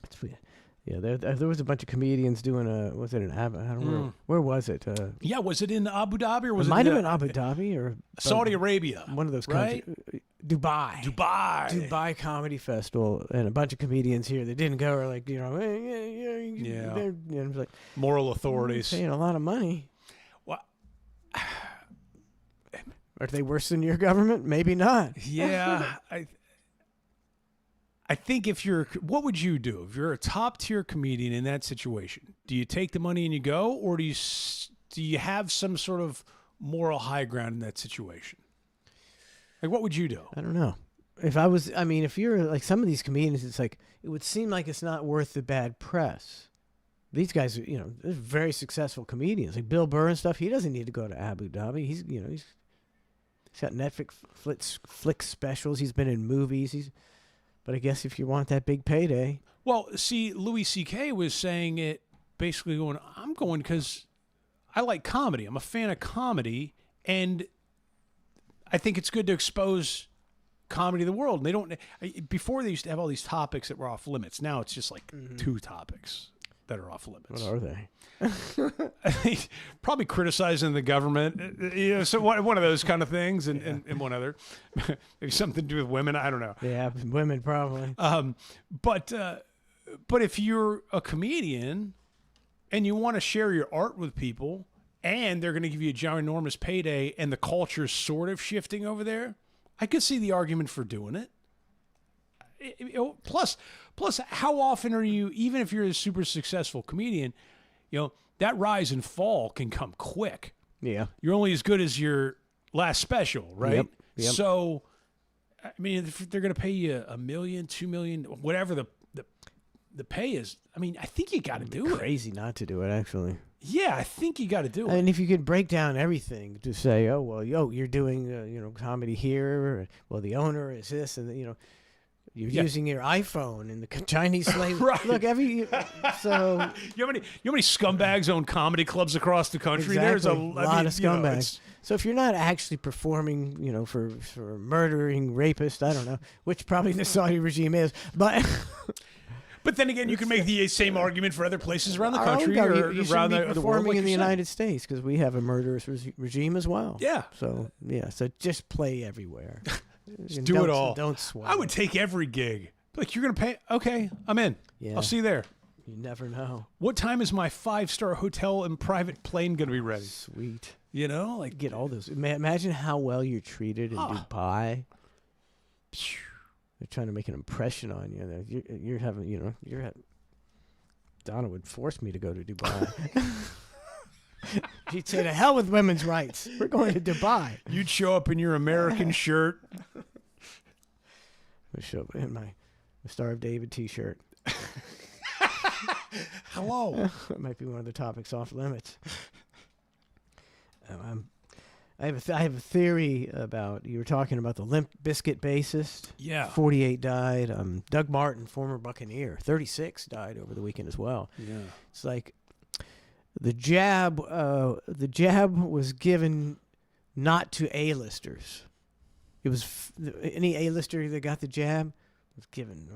That's weird. Yeah, there was a bunch of comedians doing was it an I don't remember. Where was it? Yeah, was it in Abu Dhabi or was it it might have been Abu Dhabi or Saudi Arabia? One of those right? countries. Dubai. Dubai Comedy Festival, and a bunch of comedians here that didn't go are like, Yeah. and it was like Moral authorities. paying a lot of money. Well, Are they worse than your government? Maybe not. yeah, I think what would you do if you're a top tier comedian in that situation? Do you take the money and you go, or do you have some sort of moral high ground in that situation? Like, what would you do? I don't know. If you're like some of these comedians, it's like it would seem like it's not worth the bad press. These guys, they're very successful comedians, like Bill Burr and stuff. He doesn't need to go to Abu Dhabi. He's got Netflix flick specials. He's been in movies. But I guess if you want that big payday. Well, see, Louis C.K. was saying it basically going, I'm going because I like comedy. I'm a fan of comedy, and I think it's good to expose comedy to the world. And they don't. Before they used to have all these topics that were off limits. Now it's just like 2 topics that are off limits. What are they? Probably criticizing the government, so one of those kind of things, and one other, maybe something to do with women. I don't know. Yeah, women probably. But if you're a comedian and you want to share your art with people, and they're going to give you a ginormous payday, and the culture's sort of shifting over there, I could see the argument for doing it. Plus, how often are you, even if you're a super successful comedian, that rise and fall can come quick. Yeah. You're only as good as your last special, right? Yep. So, I mean, if they're going to pay you $1 million, $2 million, whatever the pay is, I mean, I think you got to do it. Crazy not to do it, actually. Yeah, I think you got to do it. And if you could break down everything to say, oh, well, you're doing, comedy here. Well, the owner is this, and, you're using your iPhone and the Chinese slave. Right. Look, so you know how many scumbags own comedy clubs across the country? exactly, There's a lot of scumbags. So if you're not actually performing, for murdering rapists, I don't know, which probably the Saudi regime is, but. But then again, you can make the same argument for other places around the country or you around be the world. Performing like in the you're saying. United States because we have a murderous regime as well. Yeah. So just play everywhere. Just do it all. Don't sweat. I would take every gig. Like, you're going to pay? Okay, I'm in. Yeah. I'll see you there. You never know. What time is my 5-star hotel and private plane going to be ready? Sweet. Like Get all those. Imagine how well you're treated in Dubai. They're trying to make an impression on you. You're having, Donna would force me to go to Dubai. She'd say, to hell with women's rights. We're going to Dubai. You'd show up in your American shirt. I show up in my Star of David T-shirt. Hello. That might be one of the topics off limits. I have a theory about, you were talking about the Limp Bizkit bassist. Yeah. 48 died. Doug Martin, former Buccaneer, 36 died over the weekend as well. Yeah. It's like the jab was given not to A-listers. It was any A-lister that got the jab was given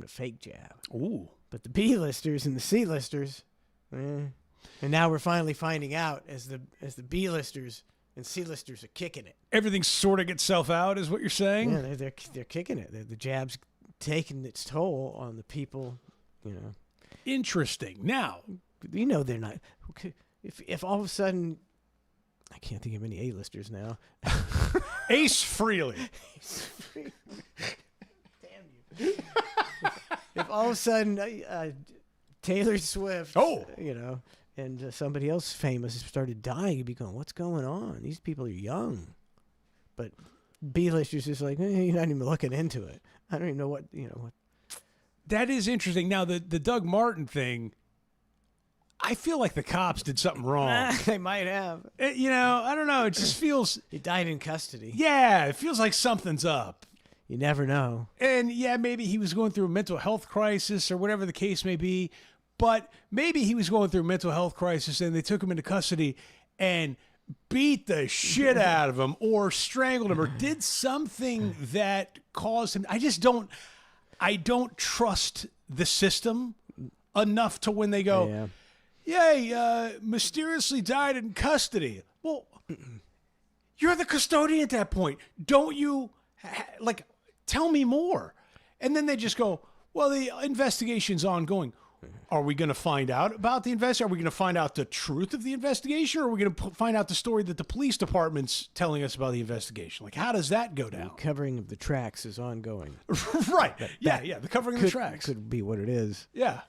a fake jab. Ooh. But the B-listers and the C-listers, and now we're finally finding out as the B-listers and C-listers are kicking it. Everything's sorting itself out, is what you're saying? Yeah, they're kicking it. The jab's taking its toll on the people. Interesting. Now, they're not. If all of a sudden, I can't think of any A-listers now. Ace Frehley. Damn you. If all of a sudden Taylor Swift, and somebody else famous started dying, you'd be going, what's going on? These people are young. But B-listers is like, you're not even looking into it. I don't even know what. That is interesting. Now, the Doug Martin thing, I feel like the cops did something wrong. They might have. You know, I don't know. It just feels. He died in custody. Yeah, it feels like something's up. You never know. And yeah, maybe he was going through a mental health crisis or whatever the case may be. But maybe he was going through a mental health crisis and they took him into custody and beat the shit out of him or strangled him or did something that caused him. I don't trust the system enough to when they go, yay, mysteriously died in custody. Well, you're the custodian at that point. Don't you, tell me more. And then they just go, well, the investigation's ongoing. Are we going to find out about the investigation? Are we going to find out the truth of the investigation? Or are we going to find out the story that the police department's telling us about the investigation? Like, how does that go down? The covering of the tracks is ongoing. Right. Yeah. The covering of the tracks. Could be what it is. Yeah.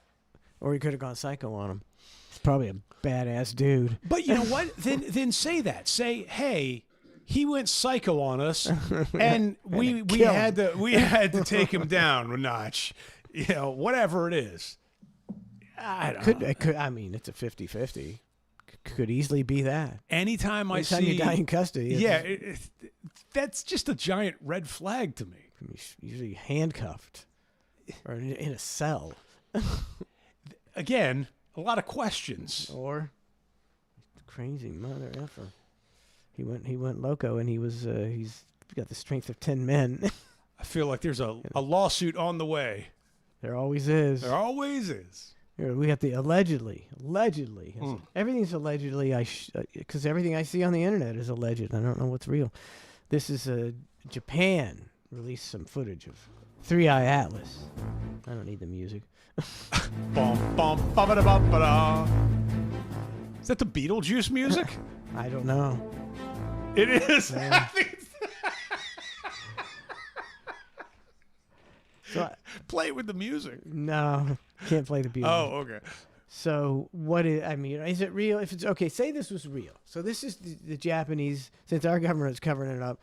Or he could have gone psycho on him. He's probably a badass dude. But you know what? then say that. Say, hey, he went psycho on us, and we had to take him down a notch. You know, whatever it is. I don't know. It's a 50-50. Could easily be that. Anytime you die in custody. That's just a giant red flag to me. He's usually handcuffed or in a cell. Again, a lot of questions. Or crazy mother effer. He went loco, and he's got the strength of 10 men. I feel like there's a lawsuit on the way. There always is. There always is. Here, we got the allegedly. Everything's allegedly. Because everything I see on the internet is alleged. I don't know what's real. This is Japan released some footage of Three Eye Atlas. I don't need the music. Is that the Beetlejuice music? I don't know. It is. Yeah. Play it with the music. No, can't play the music. Oh, okay. So is it real? If it's okay, say this was real. So this is the Japanese, since our government is covering it up,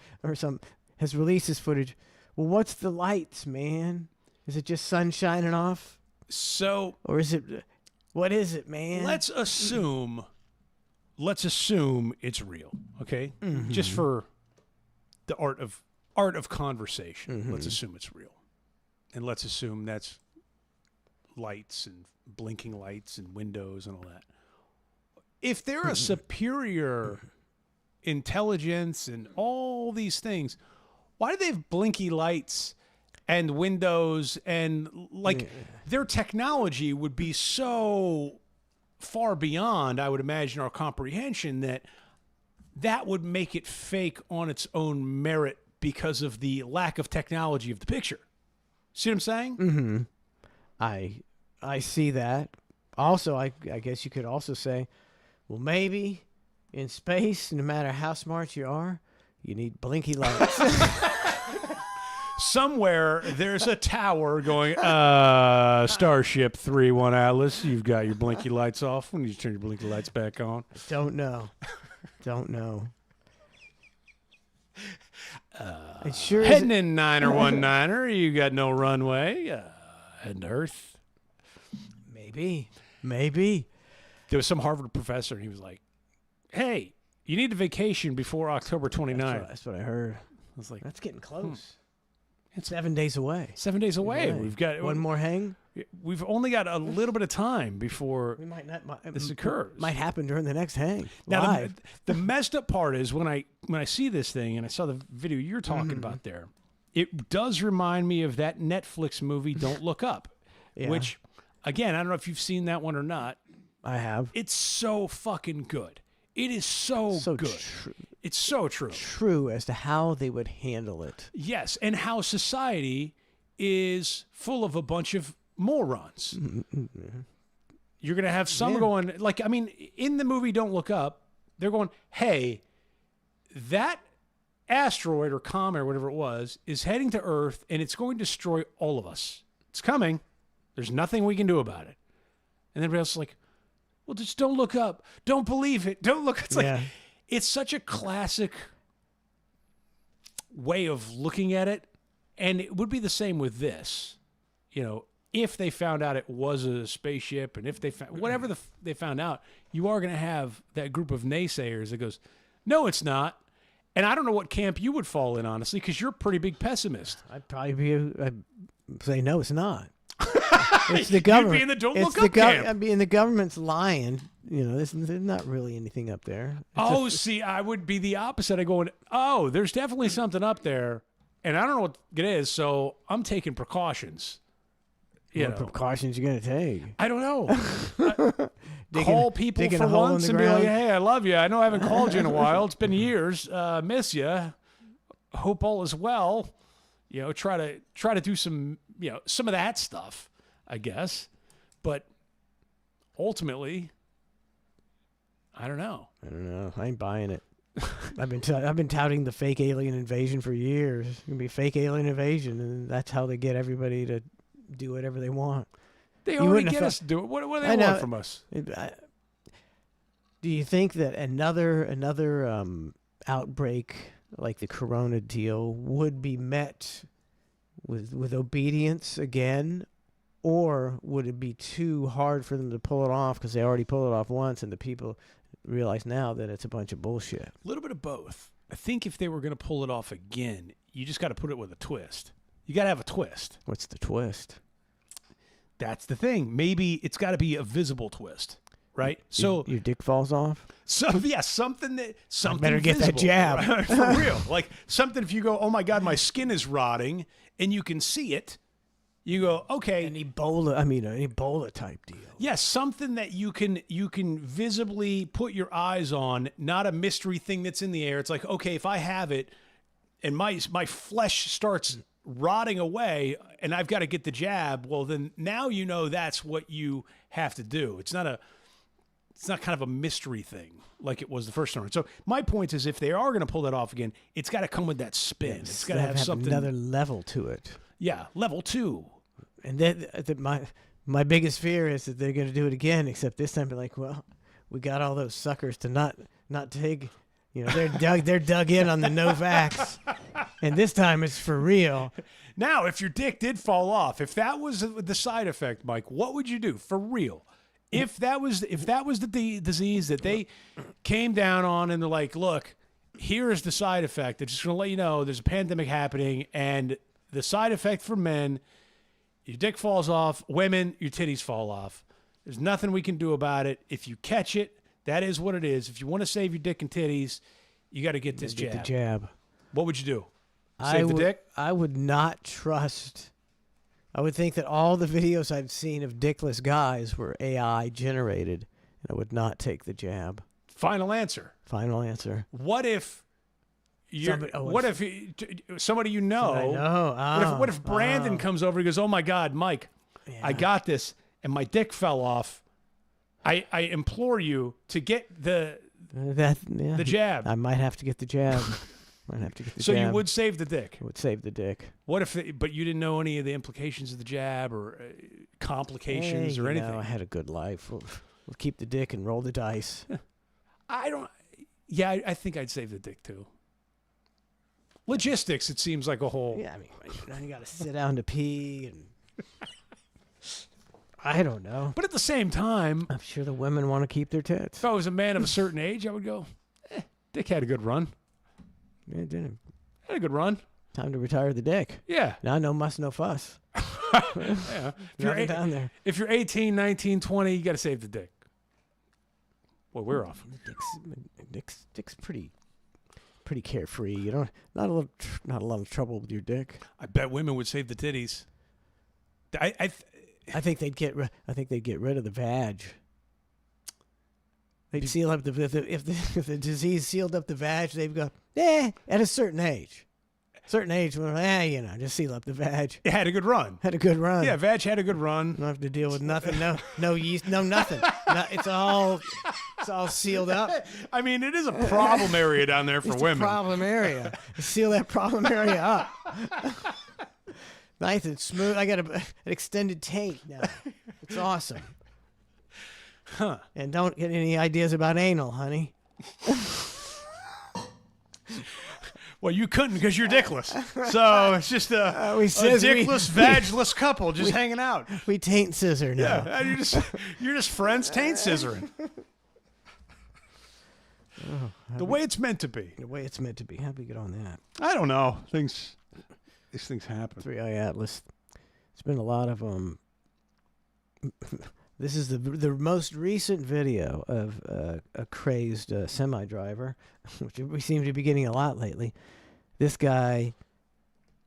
has released this footage. Well, what's the lights, man? Is it just sun shining off? So, or is it? What is it, man? Let's assume it's real. Okay, just for the art of conversation. Let's assume it's real. And let's assume that's lights and blinking lights and windows and all that. If they're a superior intelligence and all these things, why do they have blinky lights and windows and their technology would be so far beyond, I would imagine, our comprehension that would make it fake on its own merit because of the lack of technology of the picture. See what I'm saying? Mm-hmm. I see that. Also, I guess you could also say, well, maybe in space, no matter how smart you are, you need blinky lights. Somewhere there's a tower going, Starship 3-1 Atlas, you've got your blinky lights off. When you turn your blinky lights back on? Don't know. It sure heading in 9er, you got no runway. Heading to Earth. Maybe. There was some Harvard professor, and he was like, hey, you need a vacation before October 29th. That's what I heard. I was like, that's getting close. It's 7 days away. 7 days away. We've got one more hang. We've only got a little bit of time before this occurs. Might happen during the next hang. Now, the messed up part is when I see this thing and I saw the video you're talking about there, it does remind me of that Netflix movie, Don't Look Up, which, again, I don't know if you've seen that one or not. I have. It's so fucking good. It is so good. It's so true. True as to how they would handle it. Yes, and how society is full of a bunch of morons. You're going to have some going, in the movie Don't Look Up, they're going, hey, that asteroid or comet or whatever it was is heading to Earth, and it's going to destroy all of us. It's coming. There's nothing we can do about it. And everybody else is like, well, just don't look up. Don't believe it. Don't look. It's like, it's such a classic way of looking at it. And it would be the same with this. You know, if they found out it was a spaceship, and if they found whatever they found out, you are going to have that group of naysayers that goes, no, it's not. And I don't know what camp you would fall in, honestly, because you're a pretty big pessimist. I'd probably I'd say no, it's not. It's the government. You'd be in the don't it's look up camp. I mean, the government's lying. You know, there's not really anything up there. See, I would be the opposite. I go, oh, there's definitely something up there, and I don't know what it is, so I'm taking precautions. What precautions you gonna take? I don't know. Call people for once and be like, hey, I love you. I know I haven't called you in a while. It's been years. Miss you. Hope all is well. You know, try to do some of that stuff, I guess. But ultimately, I don't know. I ain't buying it. I've been touting the fake alien invasion for years. It's gonna be fake alien invasion, and that's how they get everybody to do whatever they want. They already get us to do it. What do they want from us? Do you think that another outbreak like the Corona deal would be met with obedience again, or would it be too hard for them to pull it off because they already pulled it off once and the people realize now that it's a bunch of bullshit? A little bit of both. I think if they were going to pull it off again, you just got to put it with a twist. You got to have a twist. What's the twist? That's the thing. Maybe it's got to be a visible twist, right? So your dick falls off. Something better get visible, that jab right? For real. Like something. If you go, oh my God, my skin is rotting, and you can see it, you go, okay. An Ebola type deal. Yes, something that you can visibly put your eyes on, not a mystery thing that's in the air. It's like, okay, if I have it, and my flesh starts rotting away and I've got to get the jab, well then now you know that's what you have to do. It's not kind of a mystery thing like it was the first time. So my point is, if they are going to pull that off again, it's got to come with that spin. It's got to have something, another level to it. Yeah, level 2. And then my biggest fear is that they're going to do it again, except this time be like, well, we got all those suckers to not take. You know, they're dug in on the Novavax, and this time it's for real. Now, if your dick did fall off, if that was the side effect, Mike, what would you do for real? If that was the disease that they came down on, and they're like, look, here is the side effect. They're just going to let you know there's a pandemic happening, and the side effect for men, your dick falls off. Women, your titties fall off. There's nothing we can do about it. If you catch it, that is what it is. If you want to save your dick and titties, you got to get this jab. Get the jab. What would you do? Save the dick? I would not trust. I would think that all the videos I've seen of dickless guys were AI generated, and I would not take the jab. Final answer. Final answer. What if somebody you know? What if Brandon comes over and goes, "Oh my God, Mike, yeah. I got this, and my dick fell off. I implore you to get the jab." I might have to get the jab. So you would save the dick. I would save the dick. What if? But you didn't know any of the implications of the jab or complications or anything. I had a good life. We'll keep the dick and roll the dice. I don't. Yeah, I think I'd save the dick too. Logistics, it seems like a whole. Yeah, I mean, you got to sit down to pee and. I don't know. But at the same time, I'm sure the women want to keep their tits. If I was a man of a certain age, I would go, dick had a good run. Yeah, it did. Had a good run. Time to retire the dick. Yeah. Now no muss, no fuss. Yeah. If you're 18, 19, 20, you got to save the dick. Well, we're off. Dick's pretty carefree. You know, not a lot of trouble with your dick. I bet women would save the titties. I think they'd get rid of the vag. They'd seal up if the disease sealed up the vag. They'd go at a certain age. Just seal up the vag. It had a good run. Yeah, vag had a good run. Don't have to deal with nothing. No yeast. No nothing. It's all sealed up. I mean, it is a problem area down there for women. A problem area. Seal that problem area up. Nice and smooth. I got an extended taint now. It's awesome. Huh. And don't get any ideas about anal, honey. Well, you couldn't because you're dickless. So it's just a dickless, vagless couple just hanging out. We taint scissor now. Yeah, you're just friends taint scissoring. The way it's meant to be. The way it's meant to be. How'd we get on that? I don't know. These things happen. 3i Atlas. It's been a lot of This is the most recent video of a crazed semi driver, which we seem to be getting a lot lately. This guy.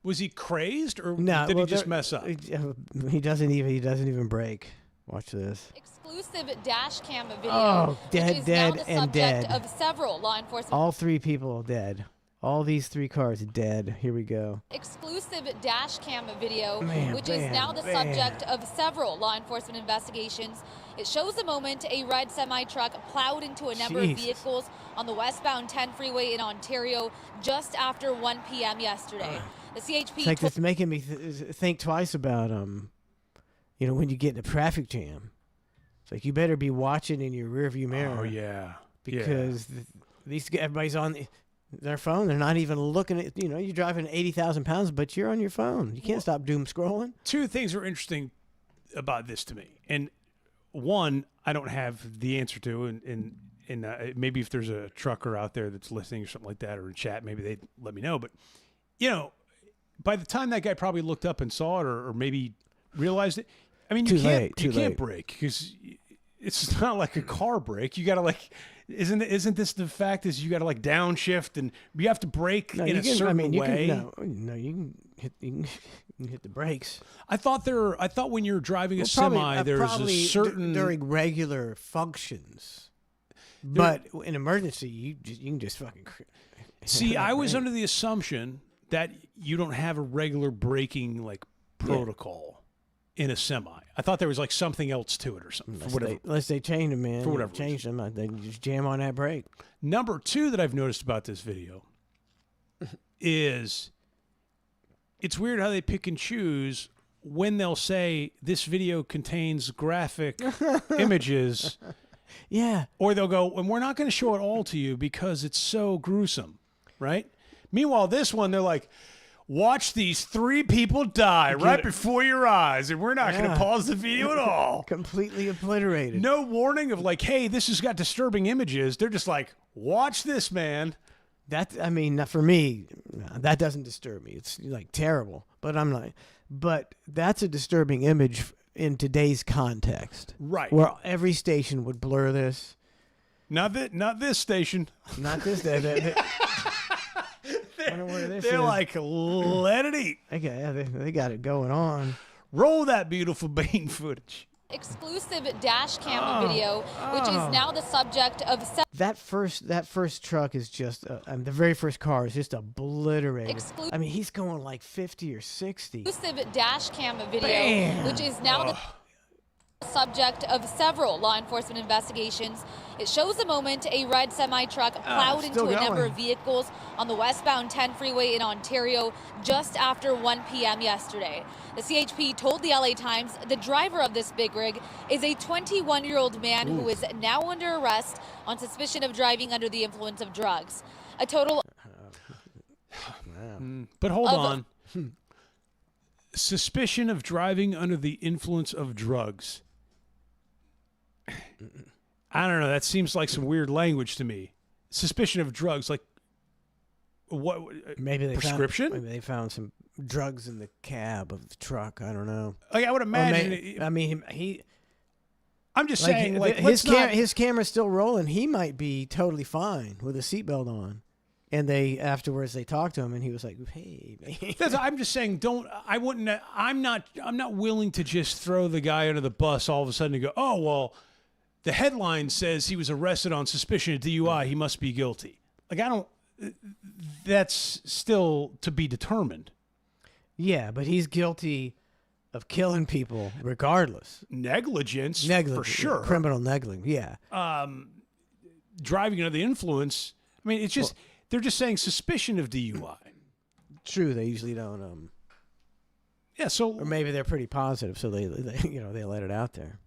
Was he crazed or No, did he just mess up? He doesn't even brake. Watch this. Exclusive dash cam video. Oh, dead, which is dead, now the and subject dead. of several law enforcement. All 3 people dead. All these 3 cars dead. Here we go. Exclusive dash cam video, Man, which is man, now the man. subject of several law enforcement investigations. It shows the moment a red semi-truck plowed into a number of Jesus. vehicles on the westbound 10 freeway in Ontario just after 1 p.m. yesterday. The CHP It's like it's making me think twice about when you get in a traffic jam. It's like you better be watching in your rearview mirror. Oh yeah, because everybody's on their phone. They're not even looking at. You're driving 80,000 pounds, but you're on your phone. You can't stop doom scrolling. 2 things are interesting about this to me, and one I don't have the answer to, and maybe if there's a trucker out there that's listening or something like that, or in chat, maybe they'd let me know. But by the time that guy probably looked up and saw it, or maybe realized it, I mean, you can't brake because it's not like a car brake. You got to isn't this the fact is you got to downshift and you have to brake in a certain way? You can hit the brakes. I thought when you're driving a semi, there's a certain during regular functions, but in emergency, you can just fucking. See, I was under the assumption that you don't have a regular braking protocol in a semi. I thought there was something else to it or something. Unless they change them, man. For whatever change them, they just jam on that brake. Number 2 that I've noticed about this video is it's weird how they pick and choose when they'll say this video contains graphic images. Yeah. Or they'll go, and we're not going to show it all to you because it's so gruesome, right? Meanwhile, this one, they're like, watch these 3 people die right before your eyes, and we're not going to pause the video at all. Completely obliterated. No warning of hey, this has got disturbing images. They're just like, watch this, man. For me, that doesn't disturb me. It's terrible, but I'm not. But that's a disturbing image in today's context, right? Where every station would blur this. Not this station. Not this. They're like, let it eat. Okay, they got it going on. Roll that beautiful bean footage. Exclusive dash cam video, which is now the subject of that first truck is just the very first car is just obliterated. He's going 50 or 60. Exclusive dash cam video, which is now the subject of several law enforcement investigations. It shows the moment a red semi-truck plowed into a number of vehicles on the westbound 10 freeway in Ontario just after 1 p.m. yesterday. The CHP told the LA Times the driver of this big rig is a 21-year-old man who is now under arrest on suspicion of driving under the influence of drugs. A total... But hold on. Suspicion of driving under the influence of drugs. I don't know. That seems like some weird language to me. Suspicion of drugs, what? Maybe they prescription? Maybe they found some drugs in the cab of the truck. I don't know. I would imagine. He. I'm just saying, his camera's still rolling. He might be totally fine with a seatbelt on. And afterwards they talked to him, and he was like, "Hey, man." I'm just saying, I'm not willing to just throw the guy under the bus all of a sudden and go, "Oh well, the headline says he was arrested on suspicion of DUI. He must be guilty." That's still to be determined. Yeah, but he's guilty of killing people regardless. Negligence, for sure. Criminal negligence, yeah. Driving under the influence. It's just they're just saying suspicion of DUI. True, they usually don't. Yeah, so or maybe they're pretty positive, so they let it out there.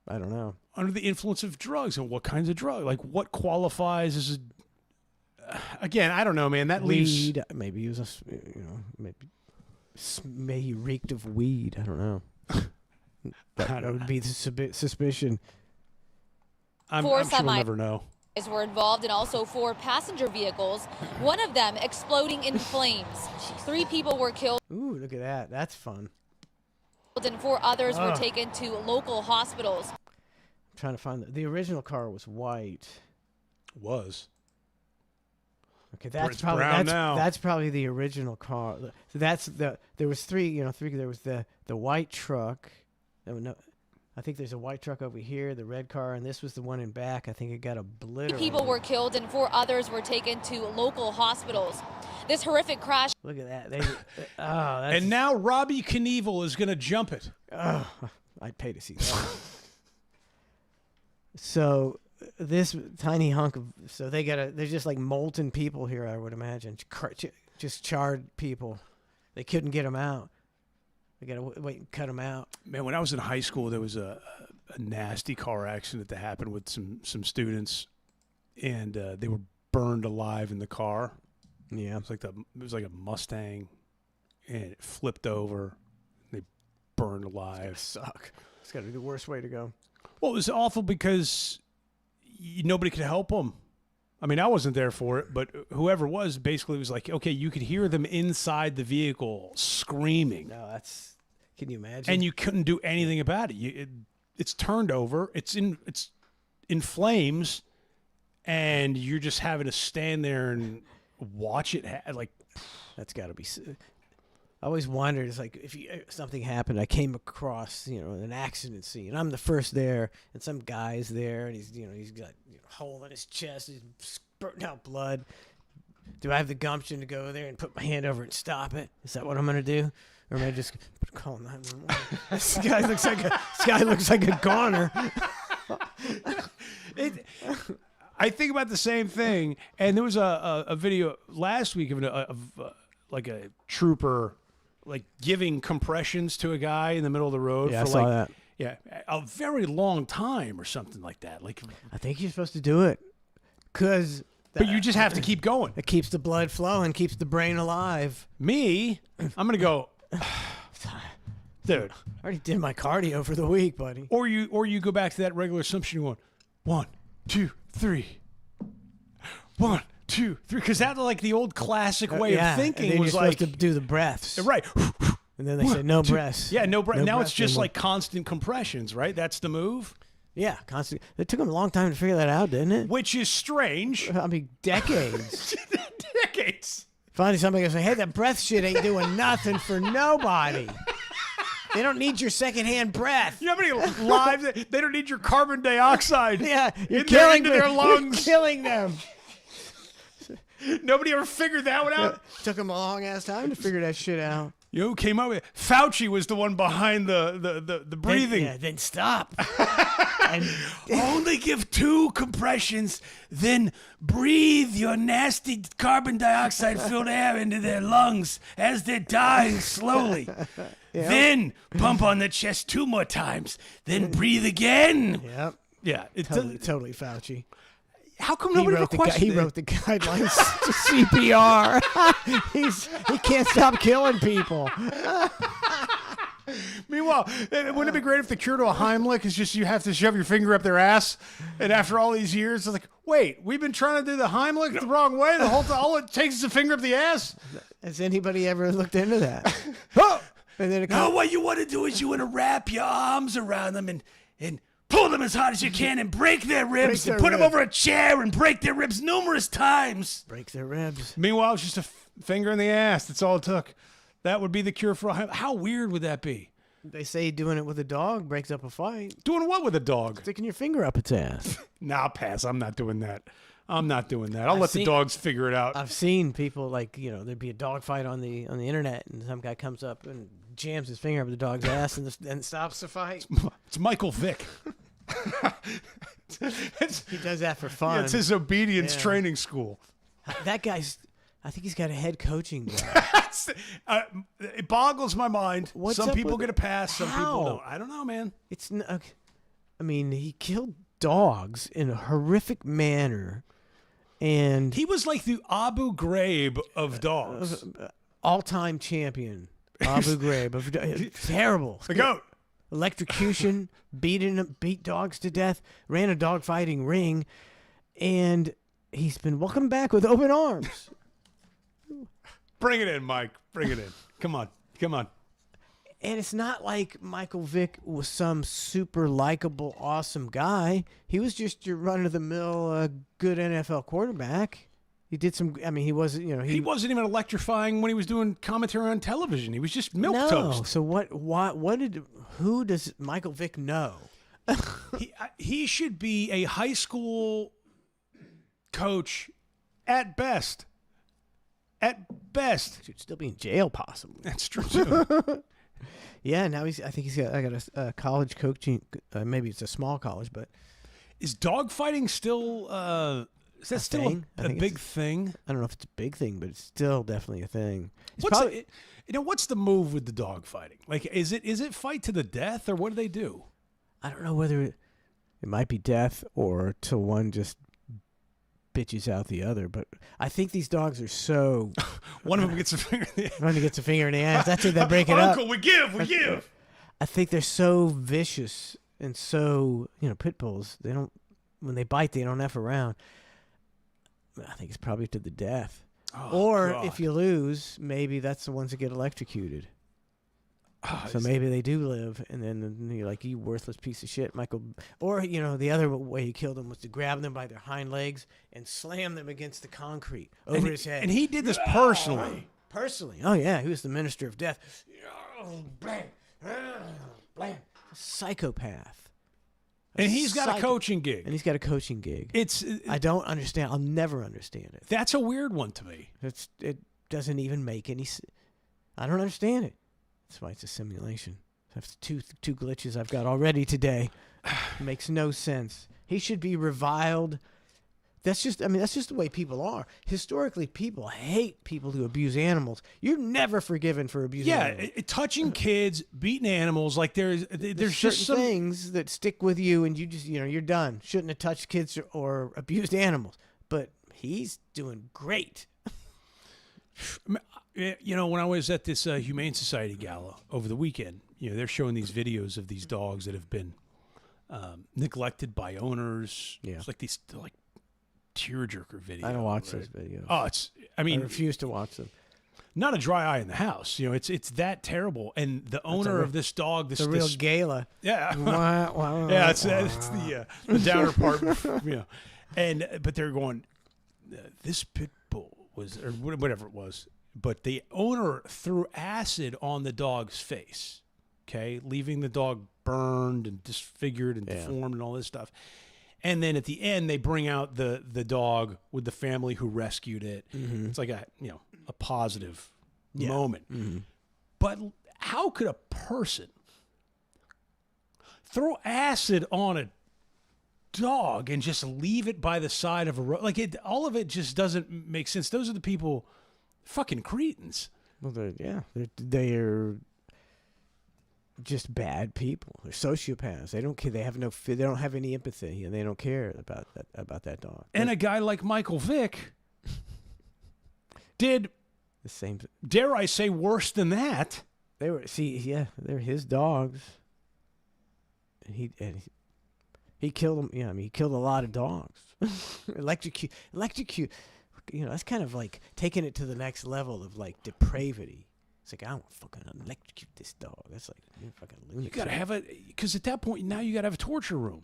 I don't know. Under the influence of drugs, and what kinds of drugs? What qualifies as again, I don't know, man. That leaves. Weed. Maybe he was maybe he reeked of weed. I don't know. that would be the suspicion. I'm sure we'll never know. Were involved and also 4 passenger vehicles, one of them exploding in flames. 3 people were killed. Ooh, look at that. That's fun. And 4 others were taken to local hospitals. I'm trying to find the original car was white. Was. Okay, that's It's probably brown now. that's probably the original car. So there was 3, there was the white truck. I think there's a white truck over here, the red car, and this was the one in back. I think it got obliterated. 3 people were killed and 4 others were taken to local hospitals. This horrific crash. Look at that. That's, and now Robbie Knievel is going to jump it. I'd pay to see that. So this tiny hunk of they're just like molten people here, I would imagine. Just charred people. They couldn't get them out. They got to wait and cut them out. Man, when I was in high school, there was a nasty car accident that happened with some students, and they were burned alive in the car. Yeah, it was like a Mustang, and it flipped over. They burned alive. It's gotta suck. It's got to be the worst way to go. Well, it was awful because nobody could help them. I mean, I wasn't there for it, but whoever was basically was like, okay, you could hear them inside the vehicle screaming. No, can you imagine? And you couldn't do anything about it. It's turned over. It's in flames, and you're just having to stand there and watch it. That's got to be. I always wondered, it's like if something happened, I came across an accident scene. I'm the first there, and some guy's there, and he's got a hole in his chest, he's spurting out blood. Do I have the gumption to go there and put my hand over and stop it? Is that what I'm gonna do, or am I just call 911? This guy looks like a goner. I think about the same thing, and there was a video last week of like a trooper giving compressions to a guy in the middle of the road. Yeah, for I saw that. Yeah, a very long time or something like that. I think you're supposed to do it, but you just have to keep going. It keeps the blood flowing, keeps the brain alive. Me, I'm gonna go, dude. I already did my cardio for the week, buddy. Or you go back to that regular assumption. You're going 1, 2, 3. 1, 2, 3, because that's like the old classic way of thinking. And then was you're like supposed to do the breaths, right? And then they said no breaths. Yeah, no breath. No Now breath it's just anymore. like constant compressions, right? That's the move. Yeah, constant. It took them a long time to figure that out, didn't it? Which is strange. I mean, decades. Decades. Finally, somebody goes, "Hey, that breath shit ain't doing nothing for nobody. They don't need your secondhand breath. You know how many lives? They don't need your carbon dioxide. Yeah, you're killing killing their lungs. You're killing them." Nobody ever figured that one out. Took them a long ass time to figure that shit out. You know who came up with it? Fauci was the one behind the breathing. Then stop. And only give 2 compressions, then breathe your nasty carbon dioxide filled air into their lungs as they're dying slowly. Then pump on the chest 2 more times, then breathe again. Yep. Yeah, totally Fauci. How come nobody ever questioned He wrote the guidelines to CPR. He can't stop killing people. Meanwhile, wouldn't it be great if the cure to a Heimlich is just you have to shove your finger up their ass, and after all these years, it's like, wait, we've been trying to do the Heimlich the wrong way the whole time. All it takes is a finger up the ass. Has anybody ever looked into that? And then No, what you want to do is you want to wrap your arms around them and pull them as hard as you can and break their ribs and put them over a chair and break their ribs numerous times. Break their ribs. Meanwhile, it's just a finger in the ass. That's all it took. That would be the cure for how weird would that be? They say doing it with a dog breaks up a fight. Doing what with a dog? Sticking your finger up its ass. Nah, I'll pass. I'm not doing that. I'll let the dogs figure it out. I've seen people there'd be a dog fight on the internet, and some guy comes up and jams his finger up the dog's ass and stops the fight. It's Michael Vick. He does that for fun. Yeah, it's his obedience training school. That guy's, I think he's got a head coaching job. It boggles my mind. Some people get a pass, some people don't. I don't know, man. I mean, he killed dogs in a horrific manner, And he was like the Abu Ghraib of dogs. All-time champion, Abu Ghraib. Terrible. The goat. Electrocution, beat dogs to death, ran a dogfighting ring, and he's been welcomed back with open arms. Bring it in, Mike. Bring it in. Come on. Come on. And it's not like Michael Vick was some super likable, awesome guy. He was just your run-of-the-mill, good NFL quarterback. He did some. I mean, he wasn't. He wasn't even electrifying when he was doing commentary on television. He was just milquetoast. So who does Michael Vick know? He should be a high school coach at best. At best, should still be in jail, possibly. That's true too. Yeah, now I think he's got a college coaching. Maybe it's a small college, but is dogfighting still? Is that still a big thing? I don't know if it's a big thing, but it's still definitely a thing. What's the move with the dogfighting? Like, is it fight to the death, or what do they do? I don't know whether it might be death or till one just bitches out the other, but I think these dogs are so. One of them gets a finger in the ass. One gets a finger in the ass. That's it. They break it up. Uncle, we give. I think they're so vicious and so pit bulls. They don't when they bite, they don't F around. I think it's probably to the death. Or God. if you lose, maybe that's the ones that get electrocuted. So maybe they do live, and then you're like, you worthless piece of shit, Michael. Or, the other way he killed them was to grab them by their hind legs and slam them against the concrete over his head. And he did this personally. Personally. Oh, yeah. He was the minister of death. Psychopath. And he's got a coaching gig. I don't understand. I'll never understand it. That's a weird one to me. It doesn't even make any sense. I don't understand it. That's why it's a simulation. That's two glitches I've got already today. Makes no sense. He should be reviled. That's just the way people are. Historically, people hate people who abuse animals. You're never forgiven for abusing animals. Yeah, touching kids, beating animals, like there's just certain things that stick with you, and you just you're done. Shouldn't have touched kids or abused animals. But he's doing great. When I was at this Humane Society gala over the weekend, they're showing these videos of these dogs that have been neglected by owners. Yeah. It's like these tearjerker videos. I don't watch those videos. I refuse to watch them. Not a dry eye in the house. It's that terrible. And the owner of this dog, this real gala. Yeah. Yeah, it's the downer part. But they're going, this pit bull was, or whatever it was. But the owner threw acid on the dog's face, okay, leaving the dog burned and disfigured and deformed and all this stuff. And then at the end, they bring out the dog with the family who rescued it. Mm-hmm. It's like a positive moment. Mm-hmm. But how could a person throw acid on a dog and just leave it by the side of a road? Like all of it just doesn't make sense. Those are the people. Fucking cretins. Well, they're just bad people. They're sociopaths. They don't care. They don't have any empathy, and they don't care about that dog. And a guy like Michael Vick did the same. Dare I say, worse than that? They're his dogs. And he killed them. Yeah, he killed a lot of dogs. Electrocute. That's kind of like taking it to the next level of like depravity. It's like, I don't fucking electrocute this dog. That's like, you're fucking lunatic. You gotta have because at that point now you gotta have a torture room.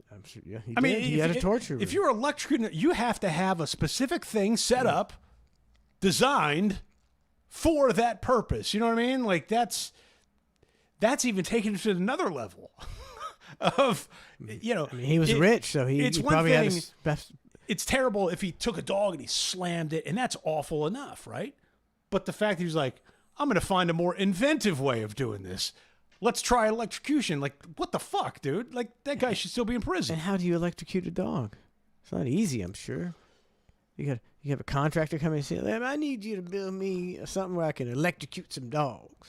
I'm sure. Yeah, he had a torture room. If you're electrocuting, you have to have a specific thing set up, designed for that purpose. You know what I mean? Like that's even taken it to another level of he was rich, so he probably had his best. It's terrible if he took a dog and he slammed it, and that's awful enough, right? But the fact that he was like, I'm going to find a more inventive way of doing this. Let's try electrocution. Like, what the fuck, dude? Like, that guy should still be in prison. And how do you electrocute a dog? It's not easy, I'm sure. You You have a contractor come in and say, I need you to build me something where I can electrocute some dogs.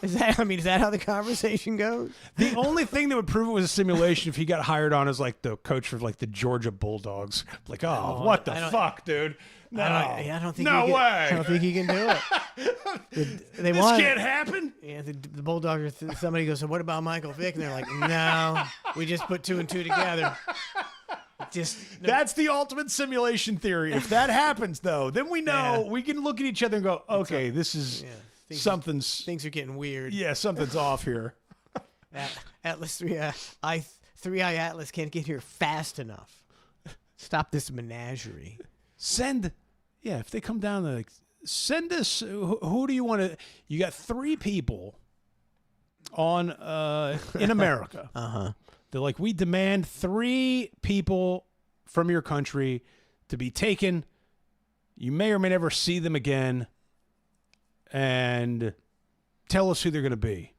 Is that how the conversation goes? The only thing that would prove it was a simulation if he got hired on as like the coach for like the Georgia Bulldogs. Like, what the fuck, dude? No, I don't think. No way. I don't think he can do it. This can't happen. Yeah, the Bulldogs. Somebody goes, so what about Michael Vick? And they're like, no, we just put 2 and 2 together. That's the ultimate simulation theory. If that happens, though, then we know we can look at each other and go, okay, this is things are getting weird. Yeah, something's off here. Atlas 3i Atlas can't get here fast enough. Stop this menagerie. If they come down, like, send us. Who do you want to? You got 3 people on in America. They're like, we demand 3 people from your country to be taken. You may or may never see them again, and tell us who they're going to be.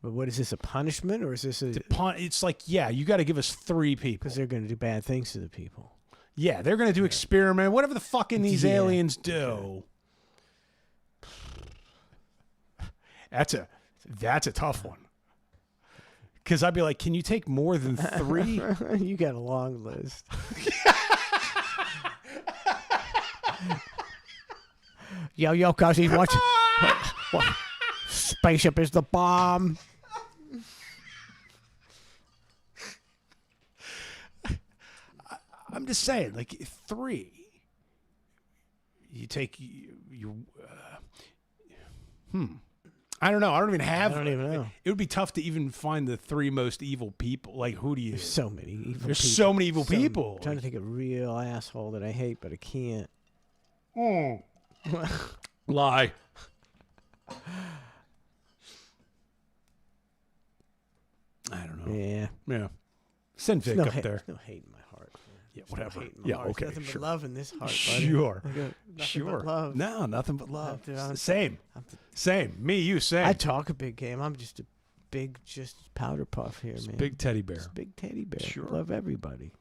But what is this, a punishment, or is this a? It's like, you got to give us 3 people because they're going to do bad things to the people. Yeah, they're going to do experiment, whatever the fucking these aliens do. That's a tough one. Because I'd be like, can you take more than 3? You got a long list. Yo, cuz what? Spaceship is the bomb. I'm just saying, like 3. You take you. I don't know. I don't even know. It would be tough to even find the 3 most evil people. Like, who do you? There's so many evil people. There's so many evil people. I'm trying to think of a real asshole that I hate, but I can't. Lie. I don't know. Yeah. Send Vic up there. No hate in my heart. Yeah, whatever. Heart. Okay. Nothing but love in this heart. Sure. Nothing but love. No, nothing but love. Same. Me, you, same. I talk a big game. I'm just a big, powder puff here, man. Big teddy bear. Just a big teddy bear. Sure. Love everybody.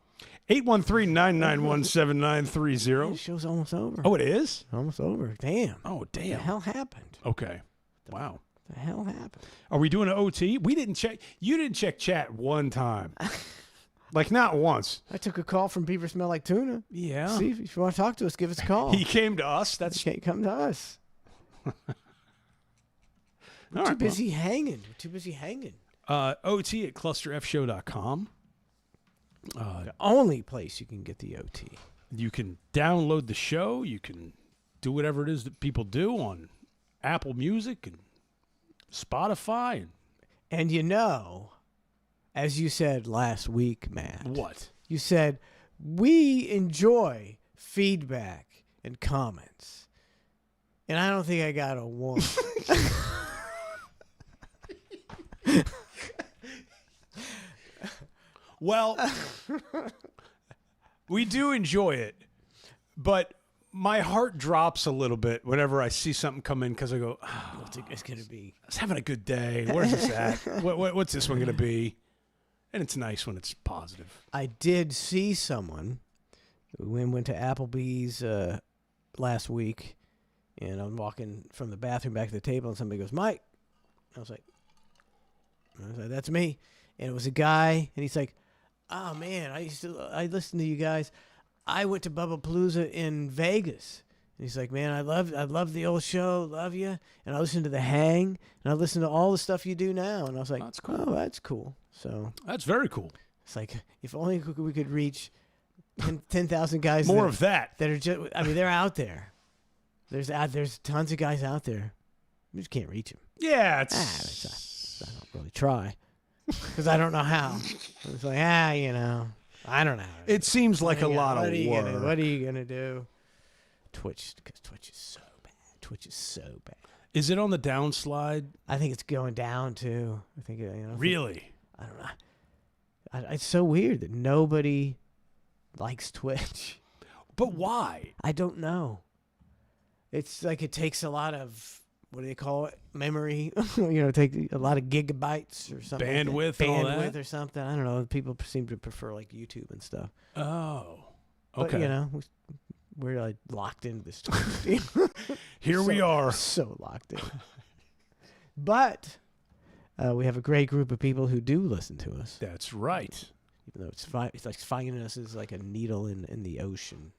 813-991-7930. The show's almost over. Oh, it is? Almost over. Damn. Oh, damn. What the hell happened? Okay. Wow. The hell happened? Are we doing an OT? We didn't check. You didn't check chat one time. Like, not once. I took a call from Beaver Smell Like Tuna. Yeah. See, if you want to talk to us, give us a call. He came to us. He come to us. We're too busy hanging. OT at clusterfshow.com. The only place you can get the OT. You can download the show. You can do whatever it is that people do on Apple Music and Spotify. And as you said last week, Matt. What? You said, we enjoy feedback and comments. And I don't think I got a 1. Well, we do enjoy it, but my heart drops a little bit whenever I see something come in because I go, it's going to be. I was having a good day. Where's this at? What's this one going to be? And it's nice when it's positive. I did see someone who went to Applebee's last week, and I'm walking from the bathroom back to the table, and somebody goes, Mike. I was like, that's me. And it was a guy, and he's like, oh, man, I listened to you guys. I went to Bubba Palooza in Vegas. And he's like, man, I love the old show, love you. And I listened to The Hang, and I listened to all the stuff you do now. And I was like, that's cool. Oh, that's cool. So that's very cool. It's like, if only we could reach 10,000 guys. More of that. That are just, they're out there. There's tons of guys out there. We just can't reach them. Yeah, I don't really try. Because I don't know how. It's like, I don't know. It seems like a lot of work. What are you going to do? Twitch, because Twitch is so bad. Is it on the downslide? I think it's going down, too. I think, really? I don't know. It's so weird that nobody likes Twitch. But why? I don't know. It's like it takes a lot of... What do they call it? Memory, take a lot of gigabytes or something. Bandwidth or something. I don't know. People seem to prefer like YouTube and stuff. Oh, okay. But, We're like locked into this team. Here we are. So locked in. But we have a great group of people who do listen to us. That's right. Even though it's like finding us is like a needle in the ocean.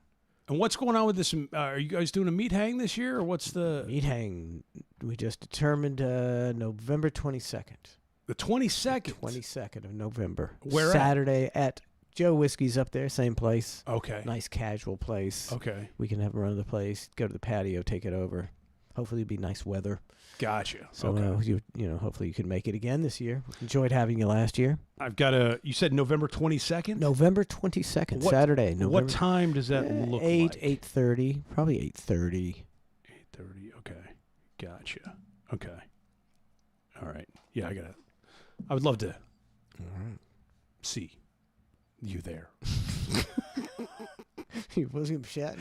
And what's going on with this? Are you guys doing a meat hang this year, or what's the meat hang? We just determined November 22nd. The 22nd. 22nd of November. Where Saturday at Joe Whiskey's up there, same place. Okay. Nice casual place. Okay. We can have a run of the place, go to the patio, take it over. Hopefully it'll be nice weather. Gotcha. So okay. Hopefully you can make it again this year. Enjoyed having you last year. I've got you said November 22nd? November 22nd, Saturday. November, what time does that look like? 8:30, probably 8:30. 8:30. Okay. Gotcha. Okay. All right. Yeah, I would love to see you there. William Shatner.